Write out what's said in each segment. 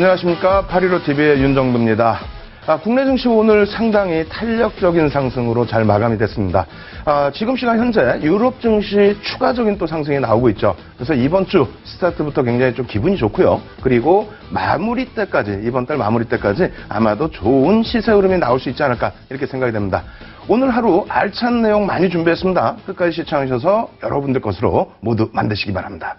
안녕하십니까. 815TV의 윤정두입니다. 국내 증시 오늘 상당히 탄력적인 상승으로 잘 마감이 됐습니다. 지금 시간 현재 유럽 증시 추가적인 또 상승이 나오고 있죠. 그래서 이번 주 스타트부터 굉장히 좀 기분이 좋고요. 그리고 마무리 때까지, 이번 달 마무리 때까지 아마도 좋은 시세 흐름이 나올 수 있지 않을까 이렇게 생각이 됩니다. 오늘 하루 알찬 내용 많이 준비했습니다. 끝까지 시청하셔서 여러분들 것으로 모두 만드시기 바랍니다.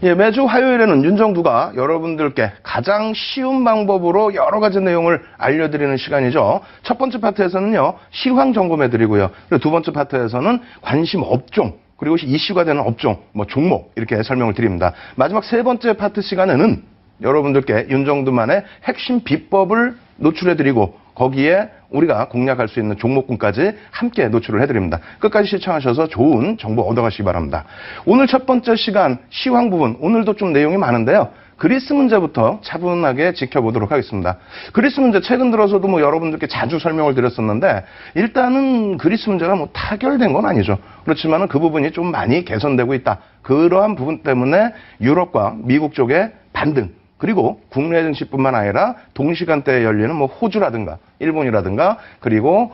예, 매주 화요일에는 윤정두가 여러분들께 가장 쉬운 방법으로 여러 가지 내용을 알려드리는 시간이죠. 첫 번째 파트에서는요, 시황 점검해드리고요. 그리고 두 번째 파트에서는 관심 업종, 그리고 이슈가 되는 업종, 종목, 이렇게 설명을 드립니다. 마지막 세 번째 파트 시간에는 여러분들께 윤정두만의 핵심 비법을 노출해드리고, 거기에 우리가 공략할 수 있는 종목군까지 함께 노출을 해드립니다. 끝까지 시청하셔서 좋은 정보 얻어가시기 바랍니다. 오늘 첫 번째 시간 시황 부분, 오늘도 좀 내용이 많은데요. 그리스 문제부터 차분하게 지켜보도록 하겠습니다. 그리스 문제 최근 들어서도 여러분들께 자주 설명을 드렸었는데, 일단은 그리스 문제가 타결된 건 아니죠. 그렇지만은 그 부분이 좀 많이 개선되고 있다. 그러한 부분 때문에 유럽과 미국 쪽의 반등, 그리고 국내 증시뿐만 아니라 동시간대에 열리는 호주라든가 일본이라든가 그리고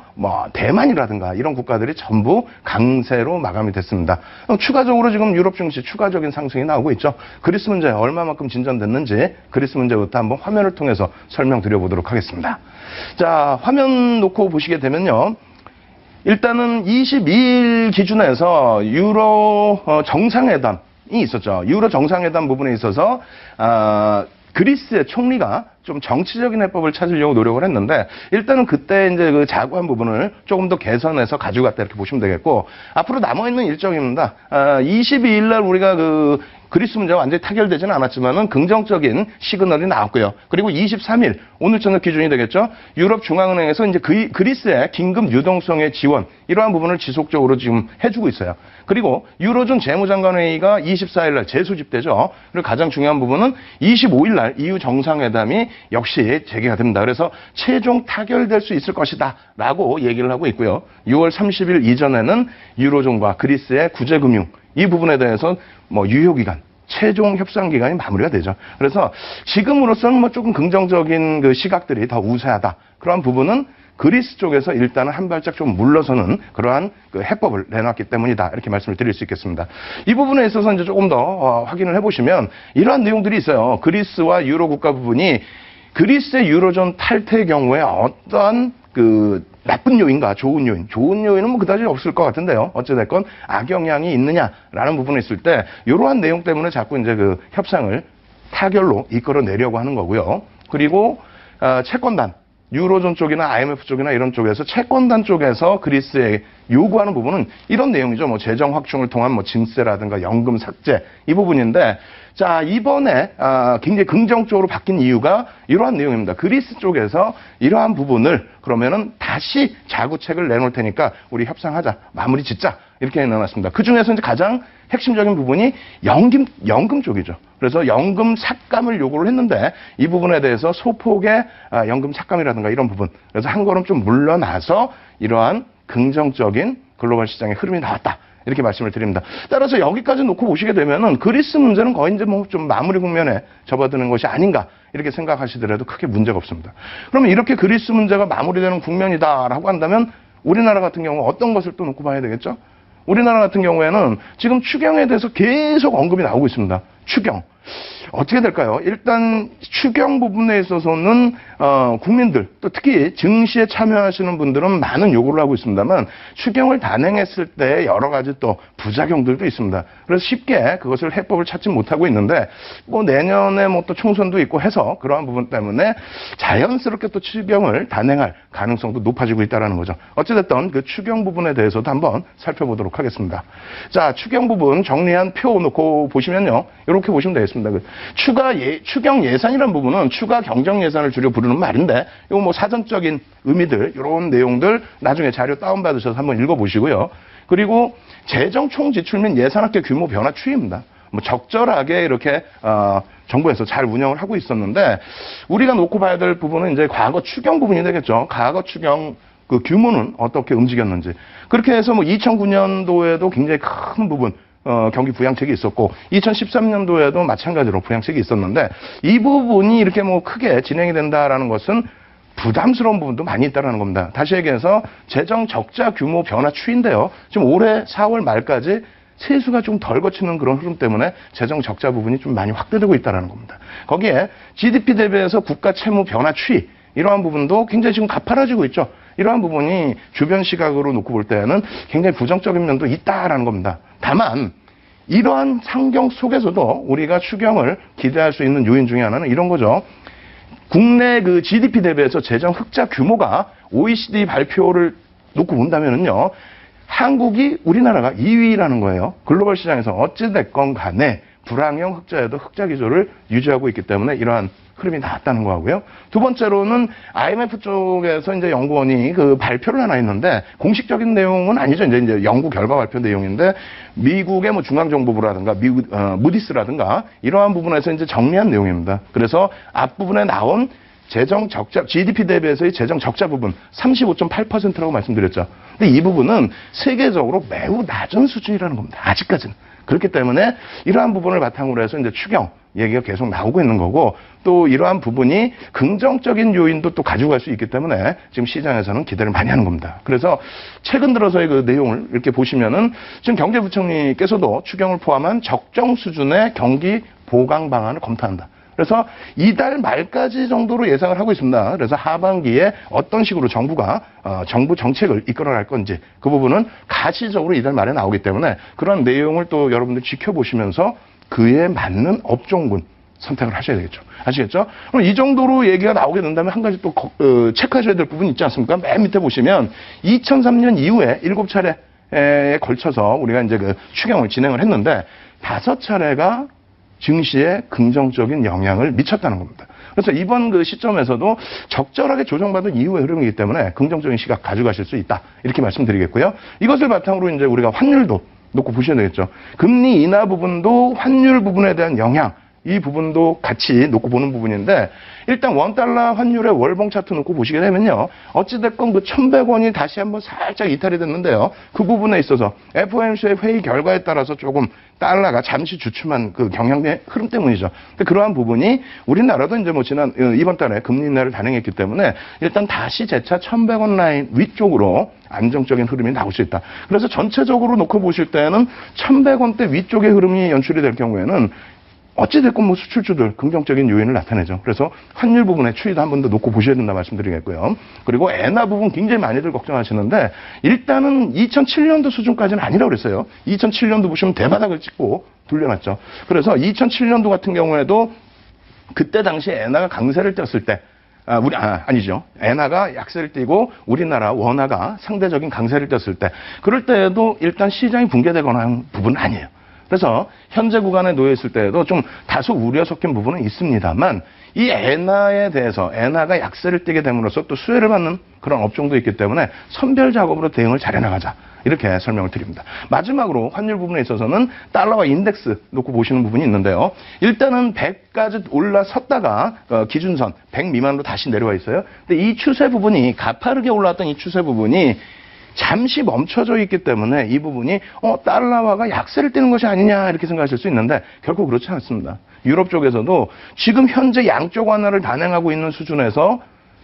대만이라든가 이런 국가들이 전부 강세로 마감이 됐습니다. 추가적으로 지금 유럽 증시 추가적인 상승이 나오고 있죠. 그리스 문제 얼마만큼 진전됐는지 그리스 문제부터 한번 화면을 통해서 설명드려보도록 하겠습니다. 자, 화면 놓고 보시게 되면요. 일단은 22일 기준에서 유로 정상회담이 있었죠. 유로 정상회담 부분에 있어서 그리스의 총리가 좀 정치적인 해법을 찾으려고 노력을 했는데, 일단은 그때 이제 그 자구한 부분을 조금 더 개선해서 가져갔다 이렇게 보시면 되겠고, 앞으로 남아있는 일정입니다. 22일 날 우리가 그리스 문제가 완전히 타결되지는 않았지만은 긍정적인 시그널이 나왔고요. 그리고 23일, 오늘 저녁 기준이 되겠죠. 유럽 중앙은행에서 이제 그리스의 긴급 유동성의 지원, 이러한 부분을 지속적으로 지금 해주고 있어요. 그리고 유로존 재무장관회의가 24일 날 재소집되죠. 그리고 가장 중요한 부분은 25일 날 EU 정상회담이 역시 재개가 됩니다. 그래서 최종 타결될 수 있을 것이다 라고 얘기를 하고 있고요. 6월 30일 이전에는 유로존과 그리스의 구제금융, 이 부분에 대해서 유효기간, 최종 협상 기간이 마무리가 되죠. 그래서 지금으로서는 조금 긍정적인 그 시각들이 더 우세하다. 그러한 부분은 그리스 쪽에서 일단은 한 발짝 좀 물러서는 그러한 그 해법을 내놨기 때문이다. 이렇게 말씀을 드릴 수 있겠습니다. 이 부분에 있어서 이제 조금 더 확인을 해보시면 이러한 내용들이 있어요. 그리스와 유로 국가 부분이 그리스의 유로존 탈퇴의 경우에 어떠한 나쁜 요인과 좋은 요인은 그다지 없을 것 같은데요. 어찌됐건 악영향이 있느냐라는 부분에 있을 때 이러한 내용 때문에 자꾸 이제 그 협상을 타결로 이끌어내려고 하는 거고요. 그리고 채권단, 유로존 쪽이나 IMF 쪽이나 이런 쪽에서 채권단 쪽에서 그리스에 요구하는 부분은 이런 내용이죠. 재정 확충을 통한 증세라든가 연금 삭제, 이 부분인데, 자, 이번에 굉장히 긍정적으로 바뀐 이유가 이러한 내용입니다. 그리스 쪽에서 이러한 부분을 그러면은 다시 자구책을 내놓을 테니까 우리 협상하자, 마무리 짓자, 이렇게 해놨습니다. 그 중에서 이제 가장 핵심적인 부분이 연금 쪽이죠. 그래서 연금 삭감을 요구를 했는데, 이 부분에 대해서 소폭의 연금 삭감이라든가 이런 부분, 그래서 한 걸음 좀 물러나서 이러한 긍정적인 글로벌 시장의 흐름이 나왔다. 이렇게 말씀을 드립니다. 따라서 여기까지 놓고 보시게 되면은 그리스 문제는 거의 이제 좀 마무리 국면에 접어드는 것이 아닌가 이렇게 생각하시더라도 크게 문제가 없습니다. 그러면 이렇게 그리스 문제가 마무리되는 국면이다라고 한다면 우리나라 같은 경우 어떤 것을 또 놓고 봐야 되겠죠? 우리나라 같은 경우에는 지금 추경에 대해서 계속 언급이 나오고 있습니다. 추경. 어떻게 될까요? 일단 추경 부분에 있어서는 국민들, 또 특히 증시에 참여하시는 분들은 많은 요구를 하고 있습니다만, 추경을 단행했을 때 여러 가지 또 부작용들도 있습니다. 그래서 쉽게 그것을 해법을 찾지 못하고 있는데, 내년에 또 총선도 있고 해서 그러한 부분 때문에 자연스럽게 또 추경을 단행할 가능성도 높아지고 있다는 거죠. 어찌됐든 그 추경 부분에 대해서도 한번 살펴보도록 하겠습니다. 자, 추경 부분 정리한 표 놓고 보시면요, 이렇게 보시면 되겠습니다. 추경 예산이라는 부분은 추가 경정 예산을 줄여 부르는 말인데, 이거 사전적인 의미들, 이런 내용들 나중에 자료 다운받으셔서 한번 읽어보시고요. 그리고 재정 총지출 및 예산학계 규모 변화 추이입니다. 뭐 적절하게 이렇게 정부에서 잘 운영을 하고 있었는데 우리가 놓고 봐야 될 부분은 이제 과거 추경 부분이 되겠죠. 과거 추경 그 규모는 어떻게 움직였는지. 그렇게 해서 뭐 2009년도에도 굉장히 큰 부분 경기 부양책이 있었고 2013년도에도 마찬가지로 부양책이 있었는데 이 부분이 이렇게 뭐 크게 진행이 된다라는 것은 부담스러운 부분도 많이 있다는 겁니다. 다시 얘기해서 재정 적자 규모 변화 추인데요. 지금 올해 4월 말까지 세수가 좀 덜 거치는 그런 흐름 때문에 재정 적자 부분이 좀 많이 확대되고 있다는 겁니다. 거기에 GDP 대비해서 국가 채무 변화 추이 이러한 부분도 굉장히 지금 가파라지고 있죠. 이러한 부분이 주변 시각으로 놓고 볼 때는 굉장히 부정적인 면도 있다라는 겁니다. 다만 이러한 환경 속에서도 우리가 추경을 기대할 수 있는 요인 중에 하나는 이런 거죠. 국내 그 GDP 대비해서 재정 흑자 규모가 OECD 발표를 놓고 본다면은요, 한국이 우리나라가 2위라는 거예요. 글로벌 시장에서 어찌됐건 간에 불황형 흑자에도 흑자 기조를 유지하고 있기 때문에 이러한 흐름이 나왔다는 거고요. 두 번째로는 IMF 쪽에서 이제 연구원이 그 발표를 하나 했는데 공식적인 내용은 아니죠. 이제 연구 결과 발표 내용인데 미국의 뭐 중앙정보부라든가 미국 무디스라든가 이러한 부분에서 이제 정리한 내용입니다. 그래서 앞부분에 나온 재정 적자, GDP 대비해서의 재정 적자 부분 35.8%라고 말씀드렸죠. 근데 이 부분은 세계적으로 매우 낮은 수준이라는 겁니다. 아직까지는. 그렇기 때문에 이러한 부분을 바탕으로 해서 이제 추경 얘기가 계속 나오고 있는 거고 또 이러한 부분이 긍정적인 요인도 또 가지고 갈 수 있기 때문에 지금 시장에서는 기대를 많이 하는 겁니다. 그래서 최근 들어서의 그 내용을 이렇게 보시면은 지금 경제부총리께서도 추경을 포함한 적정 수준의 경기 보강 방안을 검토한다. 그래서 이달 말까지 정도로 예상을 하고 있습니다. 그래서 하반기에 어떤 식으로 정부가 정부 정책을 이끌어갈 건지 그 부분은 가시적으로 이달 말에 나오기 때문에 그런 내용을 또 여러분들 지켜보시면서 그에 맞는 업종군 선택을 하셔야 되겠죠. 아시겠죠? 그럼 이 정도로 얘기가 나오게 된다면 한 가지 또 체크하셔야 될 부분이 있지 않습니까? 맨 밑에 보시면 2003년 이후에 7차례에 걸쳐서 우리가 이제 그 추경을 진행을 했는데 5차례가 증시에 긍정적인 영향을 미쳤다는 겁니다. 그래서 이번 그 시점에서도 적절하게 조정받은 이후의 흐름이기 때문에 긍정적인 시각 가져가실 수 있다. 이렇게 말씀드리겠고요. 이것을 바탕으로 이제 우리가 환율도 놓고 보셔야 되겠죠. 금리 인하 부분도 환율 부분에 대한 영향, 이 부분도 같이 놓고 보는 부분인데 일단 원달러 환율의 월봉 차트 놓고 보시게 되면요. 어찌됐건 그 1,100원이 다시 한번 살짝 이탈이 됐는데요. 그 부분에 있어서 FOMC의 회의 결과에 따라서 조금 달러가 잠시 주춤한 그 경향의 흐름 때문이죠. 근데 그러한 부분이 우리나라도 이제 뭐 이번 달에 금리 인하를 단행했기 때문에 일단 다시 재차 1,100원 라인 위쪽으로 안정적인 흐름이 나올 수 있다. 그래서 전체적으로 놓고 보실 때는 1,100원대 위쪽의 흐름이 연출이 될 경우에는 어찌됐건 뭐 수출주들 긍정적인 요인을 나타내죠. 그래서 환율 부분의 추이도 한 번 더 놓고 보셔야 된다 말씀드리겠고요. 그리고 엔화 부분 굉장히 많이들 걱정하시는데 일단은 2007년도 수준까지는 아니라고 그랬어요. 2007년도 보시면 대바닥을 찍고 돌려놨죠. 그래서 2007년도 같은 경우에도 그때 당시 엔화가 강세를 띄었을 때 아니죠. 엔화가 약세를 띄고 우리나라 원화가 상대적인 강세를 띄었을 때 그럴 때에도 일단 시장이 붕괴되거나 한 부분은 아니에요. 그래서 현재 구간에 놓여 있을 때에도 좀 다소 우려 섞인 부분은 있습니다만 이 엔화에 대해서 엔화가 약세를 띠게 됨으로써 또 수혜를 받는 그런 업종도 있기 때문에 선별 작업으로 대응을 잘해 나가자. 이렇게 설명을 드립니다. 마지막으로 환율 부분에 있어서는 달러와 인덱스 놓고 보시는 부분이 있는데요. 일단은 100까지 올라섰다가 기준선 100 미만으로 다시 내려와 있어요. 근데 이 추세 부분이 가파르게 올라왔던 이 추세 부분이 잠시 멈춰져 있기 때문에 이 부분이 달러화가 약세를 띠는 것이 아니냐 이렇게 생각하실 수 있는데 결코 그렇지 않습니다. 유럽 쪽에서도 지금 현재 양쪽 완화를 단행하고 있는 수준에서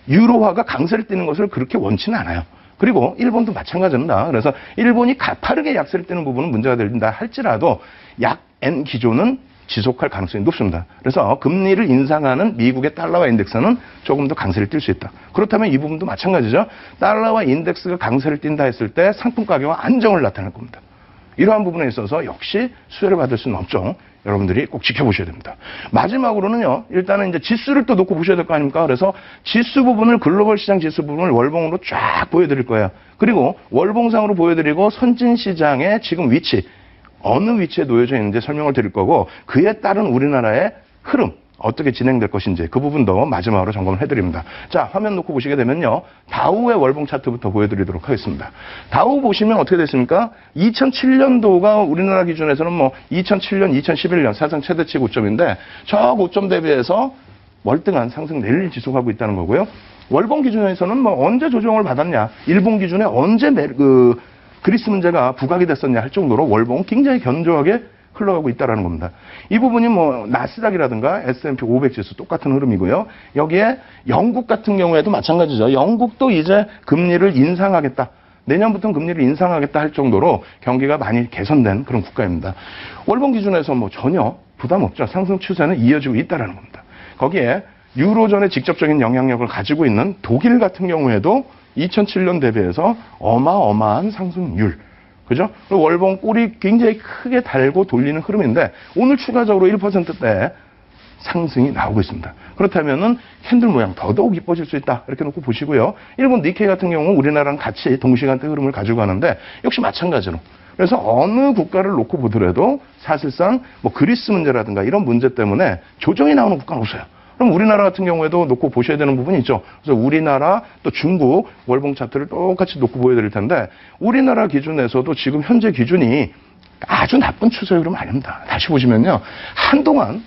유로화가 강세를 띠는 것을 그렇게 원치는 않아요. 그리고 일본도 마찬가지입니다. 그래서 일본이 가파르게 약세를 띠는 부분은 문제가 된다 할지라도 약엔 기조는 지속할 가능성이 높습니다. 그래서 금리를 인상하는 미국의 달러와 인덱스는 조금 더 강세를 띌 수 있다. 그렇다면 이 부분도 마찬가지죠. 달러와 인덱스가 강세를 띈다 했을 때 상품 가격은 안정을 나타낼 겁니다. 이러한 부분에 있어서 역시 수혜를 받을 수는 없죠. 여러분들이 꼭 지켜보셔야 됩니다. 마지막으로는요. 일단은 이제 지수를 또 놓고 보셔야 될 거 아닙니까? 그래서 지수 부분을 글로벌 시장 지수 부분을 월봉으로 쫙 보여드릴 거예요. 그리고 월봉상으로 보여드리고 선진 시장의 지금 위치 어느 위치에 놓여져 있는지 설명을 드릴 거고 그에 따른 우리나라의 흐름 어떻게 진행될 것인지 그 부분도 마지막으로 점검을 해드립니다. 자, 화면 놓고 보시게 되면요. 다우의 월봉 차트부터 보여드리도록 하겠습니다. 다우 보시면 어떻게 됐습니까? 2007년도가 우리나라 기준에서는 뭐 2007년, 2011년 사상 최대치 고점인데 저 고점 대비해서 월등한 상승 내릴 지속하고 있다는 거고요. 월봉 기준에서는 뭐 언제 조정을 받았냐, 일본 기준에 언제 그리스 문제가 부각이 됐었냐 할 정도로 월봉 굉장히 견조하게 흘러가고 있다는 겁니다. 이 부분이 뭐 나스닥이라든가 S&P 500 지수 똑같은 흐름이고요. 여기에 영국 같은 경우에도 마찬가지죠. 영국도 이제 금리를 인상하겠다. 내년부터는 금리를 인상하겠다 할 정도로 경기가 많이 개선된 그런 국가입니다. 월봉 기준에서 뭐 전혀 부담 없죠. 상승 추세는 이어지고 있다는 겁니다. 거기에 유로존의 직접적인 영향력을 가지고 있는 독일 같은 경우에도 2007년 대비해서 어마어마한 상승률. 그죠? 월봉 꼴이 굉장히 크게 달고 돌리는 흐름인데 오늘 추가적으로 1%대 상승이 나오고 있습니다. 그렇다면은 캔들 모양 더더욱 이뻐질 수 있다. 이렇게 놓고 보시고요. 일본 니케이 같은 경우는 우리나라랑 같이 동시간대 흐름을 가지고 가는데 역시 마찬가지로. 그래서 어느 국가를 놓고 보더라도 사실상 뭐 그리스 문제라든가 이런 문제 때문에 조정이 나오는 국가는 없어요. 그럼 우리나라 같은 경우에도 놓고 보셔야 되는 부분이 있죠. 그래서 우리나라 또 중국 월봉 차트를 똑같이 놓고 보여드릴 텐데 우리나라 기준에서도 지금 현재 기준이 아주 나쁜 추세 흐름 아닙니다. 다시 보시면요.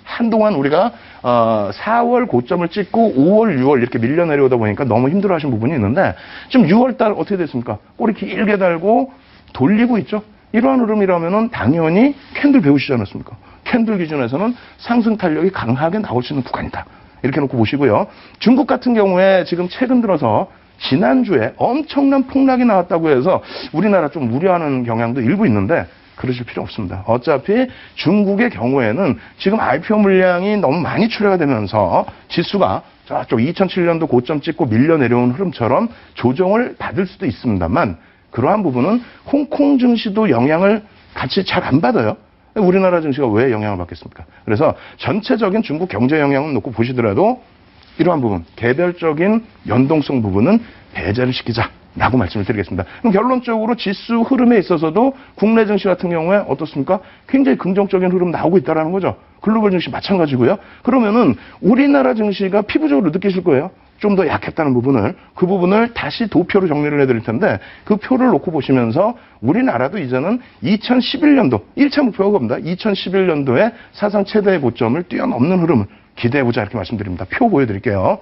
한동안 우리가 4월 고점을 찍고 5월, 6월 이렇게 밀려 내려오다 보니까 너무 힘들어하신 부분이 있는데 지금 6월 달 어떻게 됐습니까? 꼬리 길게 달고 돌리고 있죠. 이러한 흐름이라면은 당연히 캔들 배우시지 않았습니까? 캔들 기준에서는 상승 탄력이 강하게 나올 수 있는 구간이다. 이렇게 놓고 보시고요. 중국 같은 경우에 지금 최근 들어서 지난주에 엄청난 폭락이 나왔다고 해서 우리나라 좀 우려하는 경향도 일부 있는데 그러실 필요 없습니다. 어차피 중국의 경우에는 지금 IPO 물량이 너무 많이 출회가 되면서 지수가 저쪽 2007년도 고점 찍고 밀려 내려온 흐름처럼 조정을 받을 수도 있습니다만 그러한 부분은 홍콩 증시도 영향을 같이 잘 안 받아요. 우리나라 증시가 왜 영향을 받겠습니까? 그래서 전체적인 중국 경제 영향을 놓고 보시더라도 이러한 부분, 개별적인 연동성 부분은 배제를 시키자라고 말씀을 드리겠습니다. 그럼 결론적으로 지수 흐름에 있어서도 국내 증시 같은 경우에 어떻습니까? 굉장히 긍정적인 흐름 나오고 있다는 거죠. 글로벌 증시 마찬가지고요. 그러면은 우리나라 증시가 피부적으로 느끼실 거예요. 좀 더 약했다는 부분을, 그 부분을 다시 도표로 정리를 해드릴 텐데 그 표를 놓고 보시면서 우리나라도 이제는 2011년도 1차 목표가 겁니다. 2011년도에 사상 최대의 고점을 뛰어넘는 흐름을 기대해보자 이렇게 말씀드립니다. 표 보여드릴게요.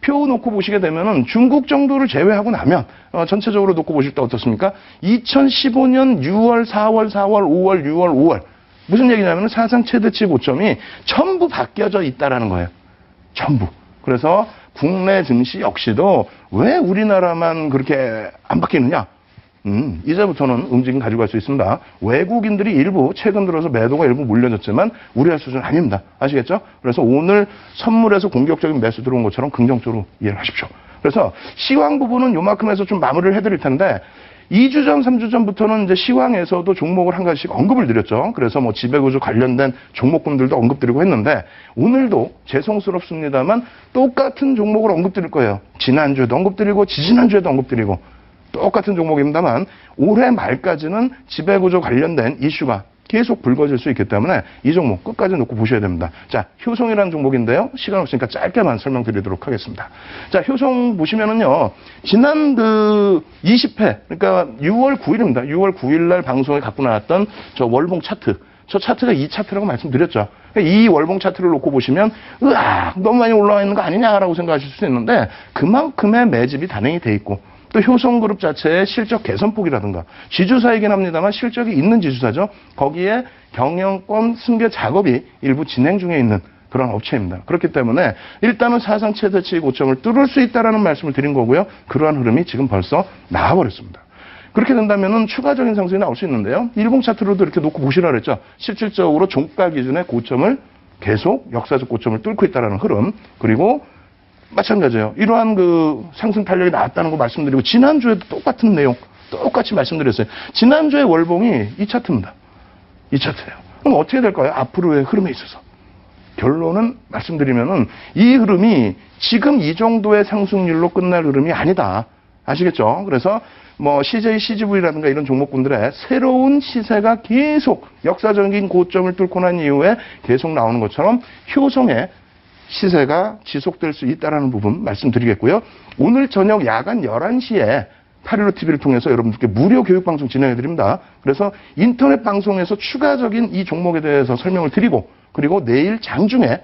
표 놓고 보시게 되면은 중국 정도를 제외하고 나면 전체적으로 놓고 보실 때 어떻습니까? 2015년 6월, 4월, 5월, 6월, 5월 무슨 얘기냐면 사상 최대치 고점이 전부 바뀌어져 있다라는 거예요. 전부. 그래서 국내 증시 역시도 왜 우리나라만 그렇게 안 바뀌느냐? 이제부터는 움직임 가지고 갈 수 있습니다. 외국인들이 일부 최근 들어서 매도가 일부 몰려졌지만 우려할 수준은 아닙니다. 아시겠죠? 그래서 오늘 선물에서 공격적인 매수 들어온 것처럼 긍정적으로 이해를 하십시오. 그래서 시황 부분은 요만큼에서 좀 마무리를 해드릴 텐데 2주 전, 3주 전부터는 이제 시황에서도 종목을 한 가지씩 언급을 드렸죠. 그래서 뭐 지배구조 관련된 종목군들도 언급드리고 했는데 오늘도 죄송스럽습니다만 똑같은 종목을 언급드릴 거예요. 지난주에도 언급드리고 지지난주에도 언급드리고 똑같은 종목입니다만 올해 말까지는 지배구조 관련된 이슈가 계속 불거질 수 있기 때문에 이 종목 끝까지 놓고 보셔야 됩니다. 자, 효성이라는 종목인데요. 시간 없으니까 짧게만 설명드리도록 하겠습니다. 자, 효성 보시면은요. 지난 20회, 그러니까 6월 9일입니다. 6월 9일 날 방송에 갖고 나왔던 저 월봉 차트. 저 차트가 이 차트라고 말씀드렸죠. 이 월봉 차트를 놓고 보시면 으악 너무 많이 올라와 있는 거 아니냐라고 생각하실 수 있는데 그만큼의 매집이 단행이 돼 있고 또 효성그룹 자체의 실적 개선폭이라든가 지주사이긴 합니다만 실적이 있는 지주사죠. 거기에 경영권 승계 작업이 일부 진행 중에 있는 그런 업체입니다. 그렇기 때문에 일단은 사상 최대치 고점을 뚫을 수 있다는 말씀을 드린 거고요. 그러한 흐름이 지금 벌써 나와버렸습니다. 그렇게 된다면 추가적인 상승이 나올 수 있는데요. 일봉 차트로도 이렇게 놓고 보시라 그랬죠. 실질적으로 종가 기준의 고점을 계속 역사적 고점을 뚫고 있다는 흐름 그리고 마찬가지예요. 이러한 그 상승 탄력이 나왔다는 거 말씀드리고 지난주에도 똑같은 내용 똑같이 말씀드렸어요. 지난주에 월봉이 이 차트입니다. 이 차트예요. 그럼 어떻게 될까요? 앞으로의 흐름에 있어서. 결론은 말씀드리면은 이 흐름이 지금 이 정도의 상승률로 끝날 흐름이 아니다. 아시겠죠? 그래서 뭐 CJ, CGV라든가 이런 종목군들의 새로운 시세가 계속 역사적인 고점을 뚫고 난 이후에 계속 나오는 것처럼 효성의 시세가 지속될 수 있다는 부분 말씀드리겠고요. 오늘 저녁 야간 11시에 815TV를 통해서 여러분들께 무료 교육방송 진행해드립니다. 그래서 인터넷 방송에서 추가적인 이 종목에 대해서 설명을 드리고, 그리고 내일 장중에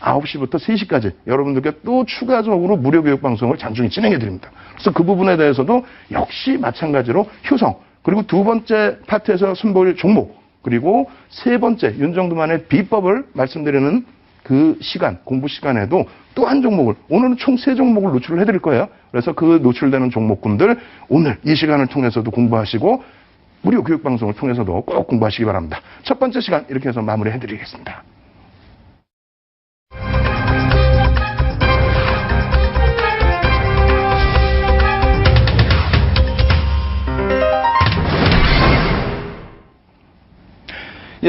9시부터 3시까지 여러분들께 또 추가적으로 무료 교육방송을 장중에 진행해드립니다. 그래서 그 부분에 대해서도 역시 마찬가지로 효성, 그리고 두 번째 파트에서 선보일 종목, 그리고 세 번째 윤정두만의 비법을 말씀드리는 그 시간, 공부 시간에도 또 한 종목을, 오늘은 총 3종목을 노출을 해드릴 거예요. 그래서 그 노출되는 종목군들 오늘 이 시간을 통해서도 공부하시고 무료 교육방송을 통해서도 꼭 공부하시기 바랍니다. 첫 번째 시간 이렇게 해서 마무리해드리겠습니다.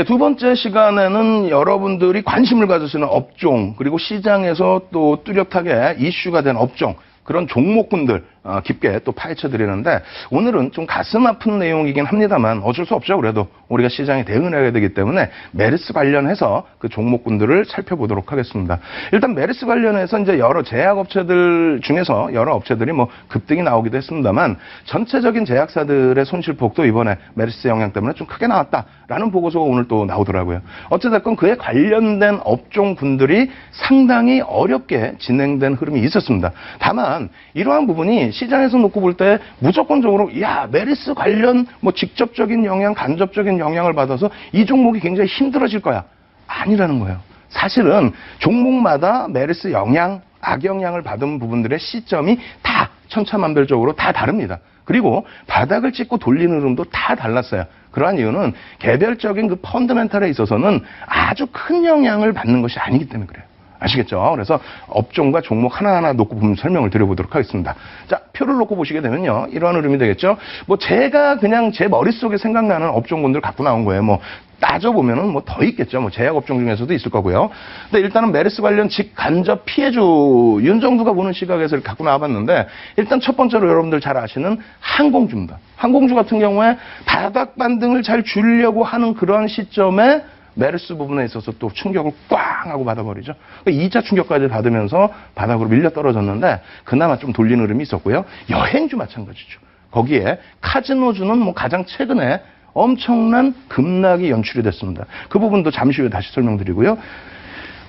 두 번째 시간에는 여러분들이 관심을 가지시는 업종, 그리고 시장에서 또 뚜렷하게 이슈가 된 업종, 그런 종목군들 깊게 또 파헤쳐 드리는데, 오늘은 좀 가슴 아픈 내용이긴 합니다만 어쩔 수 없죠. 그래도 우리가 시장에 대응을 해야 되기 때문에 메르스 관련해서 그 종목군들을 살펴보도록 하겠습니다. 일단 메르스 관련해서 이제 여러 제약업체들 중에서 여러 업체들이 뭐 급등이 나오기도 했습니다만, 전체적인 제약사들의 손실폭도 이번에 메르스 영향 때문에 좀 크게 나왔다라는 보고서가 오늘 또 나오더라고요. 어찌됐건 그에 관련된 업종군들이 상당히 어렵게 진행된 흐름이 있었습니다. 다만 이러한 부분이 시장에서 놓고 볼 때 무조건적으로 메르스 관련 뭐 직접적인 영향, 간접적인 영향을 받아서 이 종목이 굉장히 힘들어질 거야, 아니라는 거예요. 사실은 종목마다 메르스 영향, 악영향을 받은 부분들의 시점이 다 천차만별적으로 다 다릅니다. 그리고 바닥을 찍고 돌리는 흐름도 다 달랐어요. 그러한 이유는 개별적인 그 펀더멘탈에 있어서는 아주 큰 영향을 받는 것이 아니기 때문에 그래요. 아시겠죠? 그래서 업종과 종목 하나하나 놓고 보면 설명을 드려보도록 하겠습니다. 자, 표를 놓고 보시게 되면요, 이러한 흐름이 되겠죠? 뭐 제가 그냥 제 머릿속에 생각나는 업종군들 갖고 나온 거예요. 뭐 따져보면은 뭐 더 있겠죠. 뭐 제약업종 중에서도 있을 거고요. 근데 일단은 메르스 관련 직간접 피해주 윤정두가 보는 시각에서 갖고 나와봤는데, 일단 첫 번째로 여러분들 잘 아시는 항공주입니다. 항공주 같은 경우에 바닥 반등을 잘 주려고 하는 그러한 시점에 메르스 부분에 있어서 또 충격을 꽝 하고 받아버리죠. 2차 충격까지 받으면서 바닥으로 밀려 떨어졌는데 그나마 좀 돌리는 흐름이 있었고요. 여행주 마찬가지죠. 거기에 카지노주는 뭐 가장 최근에 엄청난 급락이 연출이 됐습니다. 그 부분도 잠시 후에 다시 설명드리고요.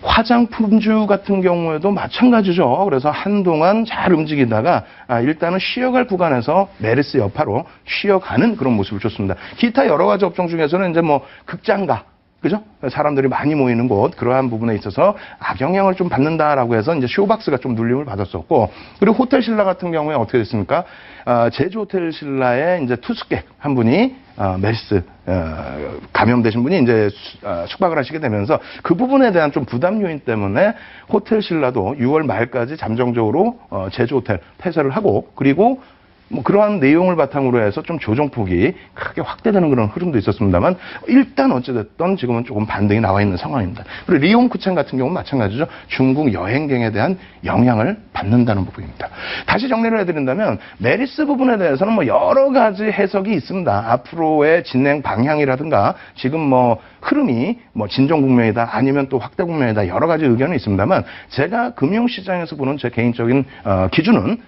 화장품주 같은 경우에도 마찬가지죠. 그래서 한동안 잘 움직이다가 일단은 쉬어갈 구간에서 메르스 여파로 쉬어가는 그런 모습을 줬습니다. 기타 여러 가지 업종 중에서는 이제 뭐 극장가, 그죠? 사람들이 많이 모이는 곳, 그러한 부분에 있어서 악영향을 좀 받는다라고 해서 이제 쇼박스가 좀 눌림을 받았었고, 그리고 호텔 신라 같은 경우에 어떻게 됐습니까? 제주 호텔 신라에 이제 투숙객 한 분이 메르스 감염되신 분이 이제 숙박을 하시게 되면서 그 부분에 대한 좀 부담 요인 때문에 호텔 신라도 6월 말까지 잠정적으로 제주 호텔 폐쇄를 하고, 그리고 뭐 그러한 내용을 바탕으로 해서 좀 조정폭이 크게 확대되는 그런 흐름도 있었습니다만, 일단 어찌됐든 지금은 조금 반등이 나와 있는 상황입니다. 그리고 리옹쿠첸 같은 경우는 마찬가지죠. 중국 여행객에 대한 영향을 받는다는 부분입니다. 다시 정리를 해드린다면 메르스 부분에 대해서는 뭐 여러 가지 해석이 있습니다. 앞으로의 진행 방향이라든가 지금 뭐 흐름이 뭐 진정 국면이다 아니면 또 확대 국면이다, 여러 가지 의견이 있습니다만, 제가 금융시장에서 보는 제 개인적인 기준은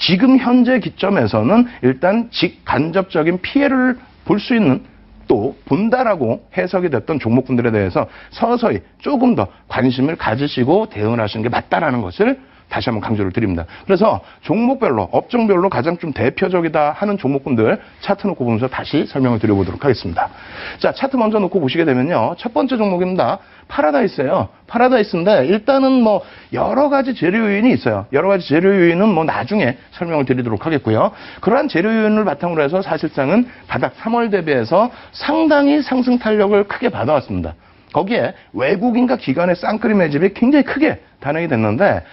지금 현재 기점에서는 일단 직간접적인 피해를 볼 수 있는, 또 본다라고 해석이 됐던 종목군들에 대해서 서서히 조금 더 관심을 가지시고 대응을 하시는 게 맞다라는 것을 다시 한번 강조를 드립니다. 그래서 종목별로, 업종별로 가장 좀 대표적이다 하는 종목군들 차트 놓고 보면서 다시 설명을 드려보도록 하겠습니다. 자, 차트 먼저 놓고 보시게 되면요, 첫 번째 종목입니다. 파라다이스예요. 파라다이스인데 일단은 뭐 여러 가지 재료 요인이 있어요. 여러 가지 재료 요인은 뭐 나중에 설명을 드리도록 하겠고요. 그러한 재료 요인을 바탕으로 해서 사실상은 바닥 3월 대비해서 상당히 상승 탄력을 크게 받아왔습니다. 거기에 외국인과 기관의 쌍끌이 매집이 굉장히 크게 단행이 됐는데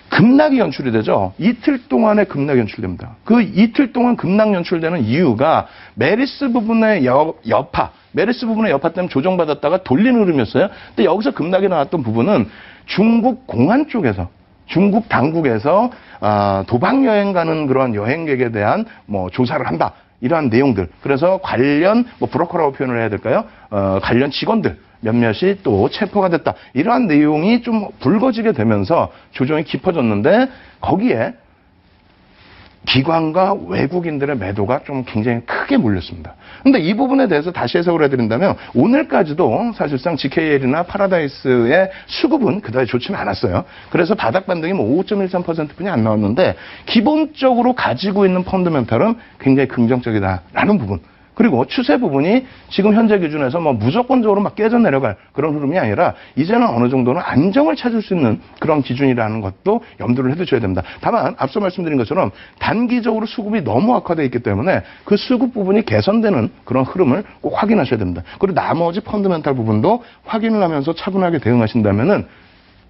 급락이 연출이 되죠. 이틀 동안에 급락이 연출됩니다. 그 이틀 동안 급락 연출되는 이유가 메르스 부분의 여파, 메르스 부분의 여파 때문에 조정받았다가 돌리는 흐름이었어요. 근데 여기서 급락이 나왔던 부분은 중국 공안 쪽에서, 중국 당국에서 도박 여행 가는 그런 여행객에 대한 뭐 조사를 한다, 이러한 내용들. 그래서 관련 뭐 브로커라고 표현을 해야 될까요? 관련 직원들, 몇몇이 또 체포가 됐다. 이러한 내용이 좀 굵어지게 되면서 조정이 깊어졌는데 거기에 기관과 외국인들의 매도가 좀 굉장히 크게 몰렸습니다. 근데 이 부분에 대해서 다시 해석을 해드린다면 오늘까지도 사실상 GKL이나 파라다이스의 수급은 그다지 좋지는 않았어요. 그래서 바닥 반등이 뭐 5.13%뿐이 안 나왔는데 기본적으로 가지고 있는 펀더멘털은 굉장히 긍정적이다라는 부분. 그리고 추세 부분이 지금 현재 기준에서 뭐 무조건적으로 막 깨져 내려갈 그런 흐름이 아니라 이제는 어느 정도는 안정을 찾을 수 있는 그런 기준이라는 것도 염두를 해두셔야 됩니다. 다만 앞서 말씀드린 것처럼 단기적으로 수급이 너무 악화되어 있기 때문에 그 수급 부분이 개선되는 그런 흐름을 꼭 확인하셔야 됩니다. 그리고 나머지 펀더멘탈 부분도 확인을 하면서 차분하게 대응하신다면은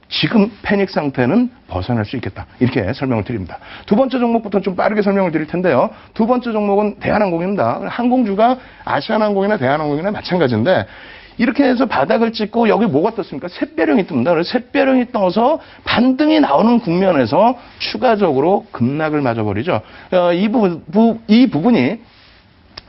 지금 패닉 상태는 벗어날 수 있겠다. 이렇게 설명을 드립니다. 두 번째 종목부터 좀 빠르게 설명을 드릴 텐데요. 두 번째 종목은 대한항공입니다. 항공주가 아시아나항공이나 대한항공이나 마찬가지인데 이렇게 해서 바닥을 찍고 여기 뭐가 떴습니까? 샛별형이 뜹니다. 그래서 샛별형이 떠서 반등이 나오는 국면에서 추가적으로 급락을 맞아버리죠. 이 부분이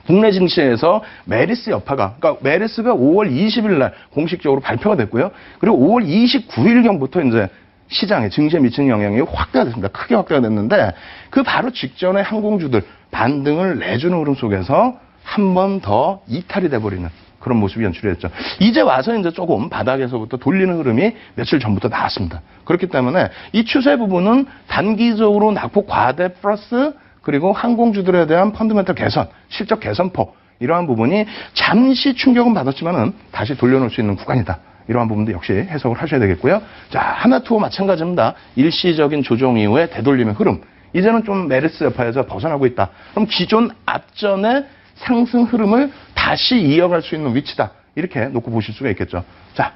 국내 증시에서 메리스 여파가, 그러니까 메리스가 5월 20일 날 공식적으로 발표가 됐고요. 그리고 5월 29일경부터 이제 시장에 증시에 미치는 영향이 확대가 됐습니다. 크게 확대가 됐는데 그 바로 직전에 항공주들 반등을 내주는 흐름 속에서 한 번 더 이탈이 돼버리는 그런 모습이 연출이 됐죠. 이제 와서 이제 조금 바닥에서부터 돌리는 흐름이 며칠 전부터 나왔습니다. 그렇기 때문에 이 추세 부분은 단기적으로 낙폭 과대 플러스 그리고 항공주들에 대한 펀더멘털 개선, 실적 개선폭 이러한 부분이 잠시 충격은 받았지만은 다시 돌려놓을 수 있는 구간이다. 이러한 부분도 역시 해석을 하셔야 되겠고요. 자, 하나투어 마찬가지입니다. 일시적인 조정 이후에 되돌림의 흐름. 이제는 좀 메리스 여파에서 벗어나고 있다. 그럼 기존 앞전의 상승 흐름을 다시 이어갈 수 있는 위치다. 이렇게 놓고 보실 수가 있겠죠. 자,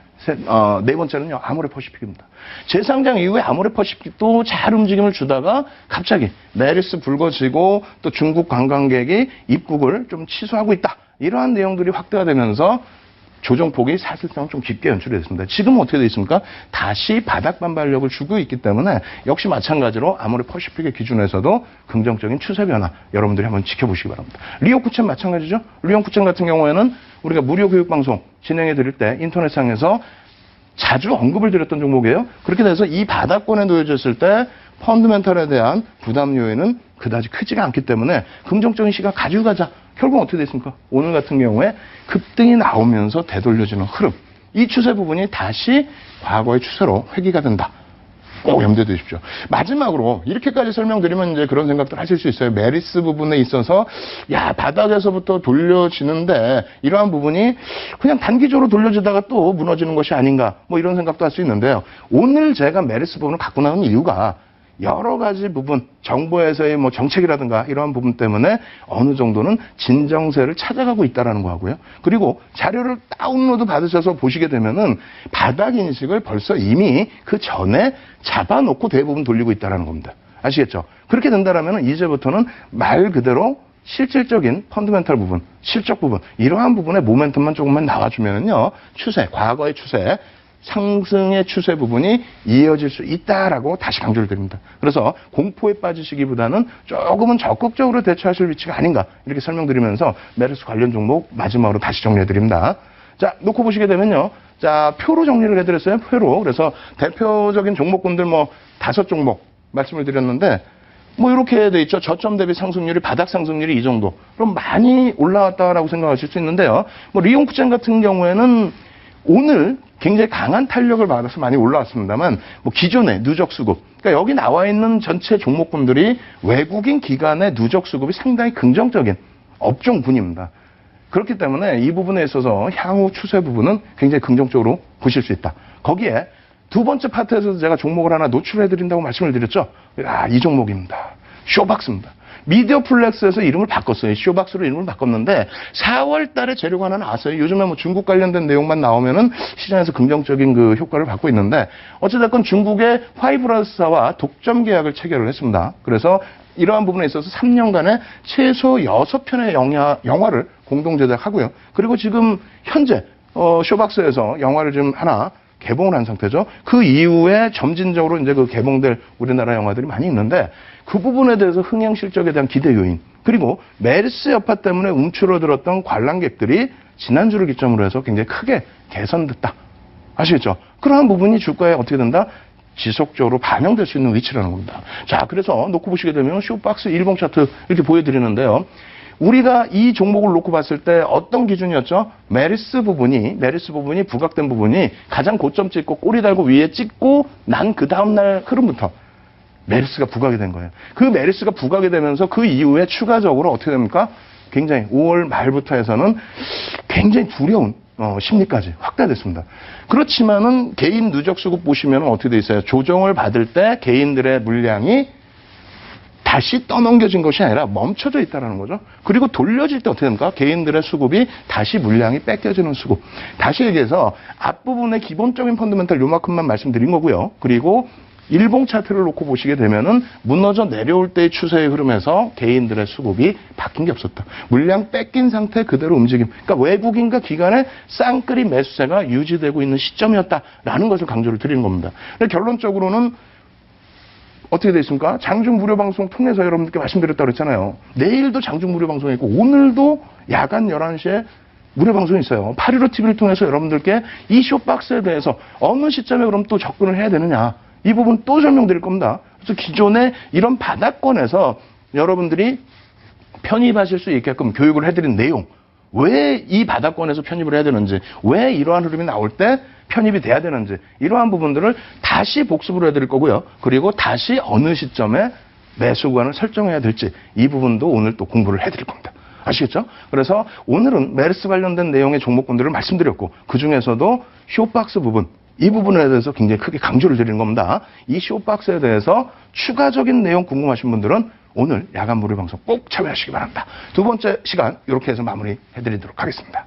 네 번째는요, 아모레퍼시픽입니다. 재상장 이후에 아모레퍼시픽도 잘 움직임을 주다가 갑자기 메리스 불거지고 또 중국 관광객이 입국을 좀 취소하고 있다. 이러한 내용들이 확대가 되면서 조정폭이 사실상 좀 깊게 연출이 됐습니다. 지금은 어떻게 되어 있습니까? 다시 바닥 반발력을 주고 있기 때문에 역시 마찬가지로 아모레퍼시픽의 기준에서도 긍정적인 추세 변화 여러분들이 한번 지켜보시기 바랍니다. 리오쿠첸 마찬가지죠. 리오쿠첸 같은 경우에는 우리가 무료 교육방송 진행해 드릴 때 인터넷상에서 자주 언급을 드렸던 종목이에요. 그렇게 돼서 이 바닥권에 놓여졌을 때 펀드멘털에 대한 부담 요인은 그다지 크지가 않기 때문에 긍정적인 시각 가지고 가자. 결국 어떻게 됐습니까? 오늘 같은 경우에 급등이 나오면서 되돌려지는 흐름. 이 추세 부분이 다시 과거의 추세로 회귀가 된다. 꼭 염두에 두십시오. 마지막으로 이렇게까지 설명드리면 이제 그런 생각들 하실 수 있어요. 메리스 부분에 있어서 야 바닥에서부터 돌려지는데 이러한 부분이 그냥 단기적으로 돌려지다가 또 무너지는 것이 아닌가 뭐 이런 생각도 할 수 있는데요. 오늘 제가 메리스 부분을 갖고 나온 이유가 여러 가지 부분, 정부에서의 뭐 정책이라든가 이러한 부분 때문에 어느 정도는 진정세를 찾아가고 있다라는 거하고요. 그리고 자료를 다운로드 받으셔서 보시게 되면은 바닥 인식을 벌써 이미 그 전에 잡아놓고 대부분 돌리고 있다라는 겁니다. 아시겠죠? 그렇게 된다라면 이제부터는 말 그대로 실질적인 펀드멘털 부분, 실적 부분 이러한 부분의 모멘텀만 조금만 나와주면은요 추세, 과거의 추세. 상승의 추세 부분이 이어질 수 있다라고 다시 강조를 드립니다. 그래서 공포에 빠지시기보다는 조금은 적극적으로 대처하실 위치가 아닌가 이렇게 설명드리면서 메르스 관련 종목 마지막으로 다시 정리해드립니다. 자, 놓고 보시게 되면요. 자, 표로 정리를 해드렸어요. 표로. 그래서 대표적인 종목군들 뭐 5종목 말씀을 드렸는데 뭐 이렇게 돼 있죠. 저점 대비 상승률이 바닥 상승률이 이 정도. 그럼 많이 올라왔다라고 생각하실 수 있는데요. 뭐 리용쿠첸 같은 경우에는 오늘 굉장히 강한 탄력을 받아서 많이 올라왔습니다만 뭐 기존의 누적 수급 그러니까 여기 나와 있는 전체 종목군들이 외국인 기관의 누적 수급이 상당히 긍정적인 업종군입니다. 그렇기 때문에 이 부분에 있어서 향후 추세 부분은 굉장히 긍정적으로 보실 수 있다. 거기에 두 번째 파트에서 제가 종목을 하나 노출해 드린다고 말씀을 드렸죠. 이 종목입니다. 쇼박스입니다. 미디어 플렉스에서 이름을 바꿨어요. 쇼박스로 이름을 바꿨는데 4월 달에 재료가 하나 나왔어요. 요즘에 뭐 중국 관련된 내용만 나오면은 시장에서 긍정적인 그 효과를 받고 있는데 어찌됐건 중국의 화이브라스사와 독점 계약을 체결을 했습니다. 그래서 이러한 부분에 있어서 3년간에 최소 6편의 영화를 공동 제작하고요. 그리고 지금 현재 쇼박스에서 영화를 지금 하나 개봉을 한 상태죠. 그 이후에 점진적으로 이제 그 개봉될 우리나라 영화들이 많이 있는데 그 부분에 대해서 흥행 실적에 대한 기대 요인 그리고 메르스 여파 때문에 움츠러들었던 관람객들이 지난주를 기점으로 해서 굉장히 크게 개선됐다. 아시겠죠? 그러한 부분이 주가에 어떻게 된다? 지속적으로 반영될 수 있는 위치라는 겁니다. 자, 그래서 놓고 보시게 되면 쇼박스 일봉 차트 이렇게 보여드리는데요. 우리가 이 종목을 놓고 봤을 때 어떤 기준이었죠? 메리스 부분이 부각된 부분이 가장 고점 찍고 꼬리 달고 위에 찍고 난 그 다음날 흐름부터 메리스가 부각이 된 거예요. 그 메리스가 부각이 되면서 그 이후에 추가적으로 어떻게 됩니까? 굉장히 5월 말부터 해서는 굉장히 두려운 심리까지 확대됐습니다. 그렇지만은 개인 누적 수급 보시면 어떻게 돼 있어요? 조정을 받을 때 개인들의 물량이 다시 떠넘겨진 것이 아니라 멈춰져 있다는 거죠. 그리고 돌려질 때 어떻게 됩니까? 개인들의 수급이 다시 물량이 뺏겨지는 수급. 다시 얘기해서 앞부분의 기본적인 펀더멘탈 요만큼만 말씀드린 거고요. 그리고 일봉 차트를 놓고 보시게 되면은 무너져 내려올 때의 추세의 흐름에서 개인들의 수급이 바뀐 게 없었다. 물량 뺏긴 상태 그대로 움직임. 그러니까 외국인과 기관의 쌍끌이 매수세가 유지되고 있는 시점이었다라는 것을 강조를 드리는 겁니다. 결론적으로는 어떻게 되어 있습니까? 장중 무료 방송 통해서 여러분들께 말씀드렸다고 그랬잖아요. 내일도 장중 무료 방송이 있고 오늘도 야간 11시에 무료 방송이 있어요. 815 TV를 통해서 여러분들께 이 쇼박스에 대해서 어느 시점에 그럼 또 접근을 해야 되느냐. 이 부분 또 설명드릴 겁니다. 그래서 기존에 이런 바닥권에서 여러분들이 편입하실 수 있게끔 교육을 해드린 내용, 왜 이 바닥권에서 편입을 해야 되는지, 왜 이러한 흐름이 나올 때 편입이 돼야 되는지, 이러한 부분들을 다시 복습을 해드릴 거고요. 그리고 다시 어느 시점에 매수 구간을 설정해야 될지 이 부분도 오늘 또 공부를 해드릴 겁니다. 아시겠죠? 그래서 오늘은 메르스 관련된 내용의 종목군들을 말씀드렸고 그 중에서도 쇼박스 부분, 이 부분에 대해서 굉장히 크게 강조를 드리는 겁니다. 이 쇼박스에 대해서 추가적인 내용 궁금하신 분들은 오늘 야간 무료 방송 꼭 참여하시기 바랍니다. 두 번째 시간 이렇게 해서 마무리해드리도록 하겠습니다.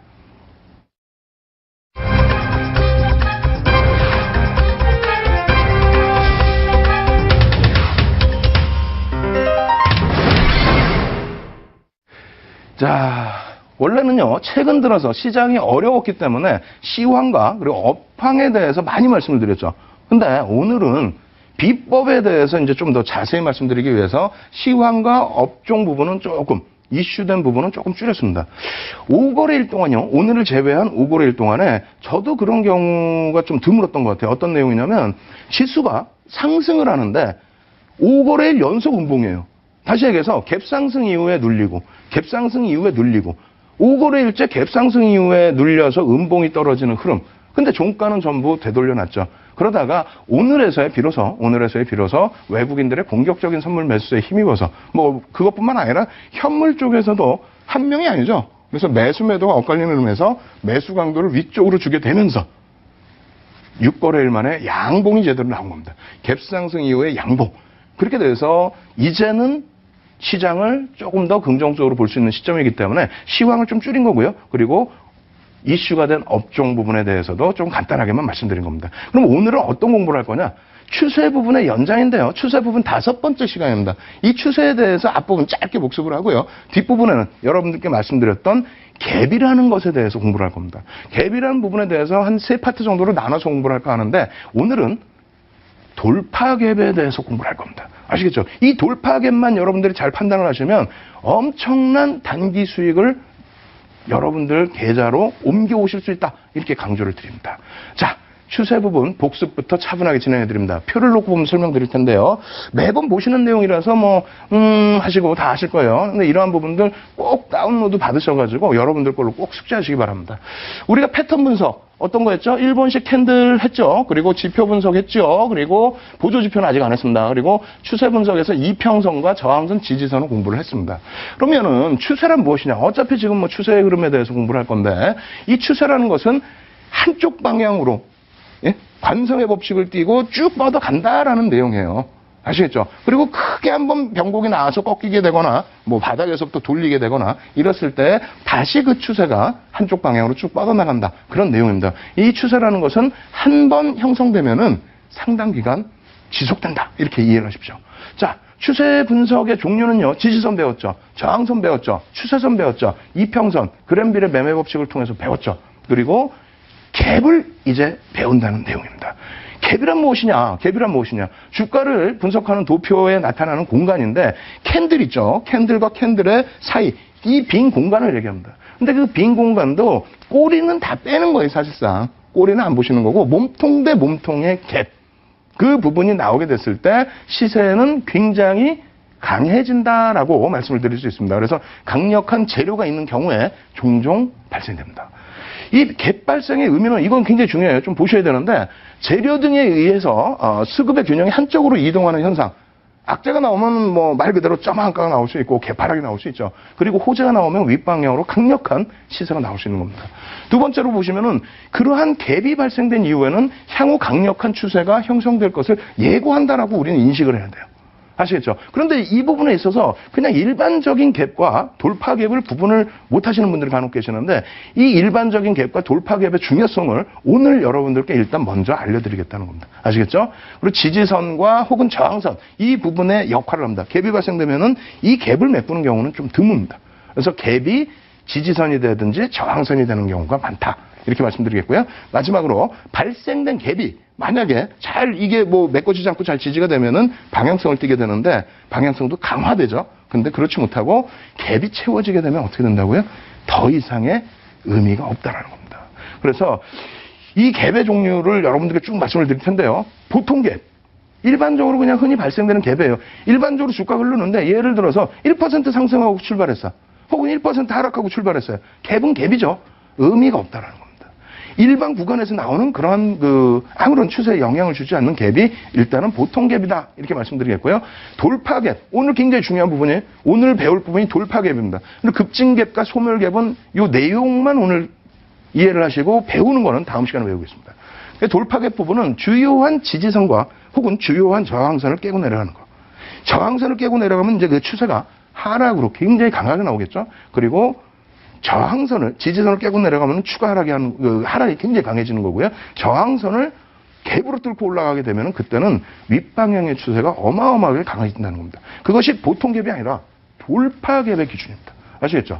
자, 원래는요, 최근 들어서 시장이 어려웠기 때문에 시황과 그리고 업황에 대해서 많이 말씀을 드렸죠. 근데 오늘은 비법에 대해서 이제 좀 더 자세히 말씀드리기 위해서 시황과 업종 부분은 조금, 이슈된 부분은 조금 줄였습니다. 5거래일 동안요, 오늘을 제외한 5거래일 동안에 저도 그런 경우가 좀 드물었던 것 같아요. 어떤 내용이냐면 지수가 상승을 하는데 5거래일 연속 음봉이에요. 다시 얘기해서 갭상승 이후에 눌리고 갭상승 이후에 눌리고 5거래일째 갭상승 이후에 눌려서 음봉이 떨어지는 흐름. 근데 종가는 전부 되돌려놨죠. 그러다가 오늘에서야 비로소 외국인들의 공격적인 선물 매수에 힘입어서 뭐 그것뿐만 아니라 현물 쪽에서도 한 명이 아니죠. 그래서 매수 매도가 엇갈리는 흐름에서 매수 강도를 위쪽으로 주게 되면서 6거래일 만에 양봉이 제대로 나온 겁니다. 갭상승 이후에 양봉. 그렇게 돼서 이제는 시장을 조금 더 긍정적으로 볼 수 있는 시점이기 때문에 시황을 좀 줄인 거고요. 그리고 이슈가 된 업종 부분에 대해서도 좀 간단하게만 말씀드린 겁니다. 그럼 오늘은 어떤 공부를 할 거냐? 추세 부분의 연장인데요. 추세 부분 5번째 시간입니다. 이 추세에 대해서 앞부분 짧게 복습을 하고요. 뒷부분에는 여러분들께 말씀드렸던 갭이라는 것에 대해서 공부를 할 겁니다. 갭이라는 부분에 대해서 한 3파트 정도로 나눠서 공부를 할까 하는데 오늘은 돌파 갭에 대해서 공부를 할 겁니다. 아시겠죠? 이 돌파 갭만 여러분들이 잘 판단을 하시면 엄청난 단기 수익을 여러분들 계좌로 옮겨오실 수 있다. 이렇게 강조를 드립니다. 자, 추세 부분 복습부터 차분하게 진행해 드립니다. 표를 놓고 보면 설명드릴 텐데요. 매번 보시는 내용이라서 하시고 다 아실 거예요. 근데 이러한 부분들 꼭 다운로드 받으셔가지고 여러분들 걸로 꼭 숙지하시기 바랍니다. 우리가 패턴 분석 어떤 거 했죠? 일본식 캔들 했죠. 그리고 지표 분석 했죠. 그리고 보조 지표는 아직 안 했습니다. 그리고 추세 분석에서 이평선과 저항선 지지선을 공부를 했습니다. 그러면은 추세란 무엇이냐? 어차피 지금 뭐 추세의 흐름에 대해서 공부를 할 건데 이 추세라는 것은 한쪽 방향으로 관성의 법칙을 띠고 쭉 뻗어간다라는 내용이에요. 아시겠죠? 그리고 크게 한번 변곡이 나와서 꺾이게 되거나 뭐 바닥에서부터 돌리게 되거나 이랬을 때 다시 그 추세가 한쪽 방향으로 쭉 뻗어나간다. 그런 내용입니다. 이 추세라는 것은 한 번 형성되면은 상당 기간 지속된다. 이렇게 이해를 하십시오. 자, 추세 분석의 종류는요. 지지선 배웠죠. 저항선 배웠죠. 추세선 배웠죠. 이평선, 그랜빌의 매매 법칙을 통해서 배웠죠. 그리고 갭을 이제 배운다는 내용입니다. 갭이란 무엇이냐? 갭이란 무엇이냐? 주가를 분석하는 도표에 나타나는 공간인데 캔들 있죠? 캔들과 캔들의 사이 이 빈 공간을 얘기합니다. 근데 그 빈 공간도 꼬리는 다 빼는 거예요, 사실상. 꼬리는 안 보시는 거고 몸통 대 몸통의 갭. 그 부분이 나오게 됐을 때 시세는 굉장히 강해진다라고 말씀을 드릴 수 있습니다. 그래서 강력한 재료가 있는 경우에 종종 발생됩니다. 이 갭 발생의 의미는 이건 굉장히 중요해요. 좀 보셔야 되는데 재료 등에 의해서 수급의 균형이 한쪽으로 이동하는 현상. 악재가 나오면 뭐 말 그대로 점한가가 나올 수 있고 개파락이 나올 수 있죠. 그리고 호재가 나오면 윗방향으로 강력한 시세가 나올 수 있는 겁니다. 두 번째로 보시면은 그러한 갭이 발생된 이후에는 향후 강력한 추세가 형성될 것을 예고한다라고 우리는 인식을 해야 돼요. 아시겠죠? 그런데 이 부분에 있어서 그냥 일반적인 갭과 돌파 갭을 구분을 못 하시는 분들이 간혹 계시는데 이 일반적인 갭과 돌파 갭의 중요성을 오늘 여러분들께 일단 먼저 알려드리겠다는 겁니다. 아시겠죠? 그리고 지지선과 혹은 저항선 이 부분에 역할을 합니다. 갭이 발생되면은 이 갭을 메꾸는 경우는 좀 드뭅니다. 그래서 갭이 지지선이 되든지 저항선이 되는 경우가 많다. 이렇게 말씀드리겠고요. 마지막으로 발생된 갭이 만약에 잘 이게 뭐 메꿔지지 않고 잘 지지가 되면은 방향성을 띠게 되는데 방향성도 강화되죠. 근데 그렇지 못하고 갭이 채워지게 되면 어떻게 된다고요? 더 이상의 의미가 없다라는 겁니다. 그래서 이 갭의 종류를 여러분들께 쭉 말씀을 드릴 텐데요. 보통 갭. 일반적으로 그냥 흔히 발생되는 갭이에요. 일반적으로 주가 흐르는데 예를 들어서 1% 상승하고 출발했어. 혹은 1% 하락하고 출발했어요. 갭은 갭이죠. 의미가 없다라는 겁니다. 일반 구간에서 나오는 그런 아무런 추세에 영향을 주지 않는 갭이 일단은 보통 갭이다. 이렇게 말씀드리겠고요. 돌파 갭. 오늘 굉장히 중요한 부분이 오늘 배울 부분이 돌파 갭입니다. 근데 급진 갭과 소멸 갭은 이 내용만 오늘 이해를 하시고 배우는 거는 다음 시간에 배우겠습니다. 돌파 갭 부분은 주요한 지지선과 혹은 주요한 저항선을 깨고 내려가는 거. 저항선을 깨고 내려가면 이제 그 추세가 하락으로 굉장히 강하게 나오겠죠. 그리고 저항선을 지지선을 깨고 내려가면 추가 하락이 하락이 굉장히 강해지는 거고요. 저항선을 갭으로 뚫고 올라가게 되면 그때는 윗방향의 추세가 어마어마하게 강해진다는 겁니다. 그것이 보통 갭이 아니라 돌파 갭의 기준입니다. 아시겠죠?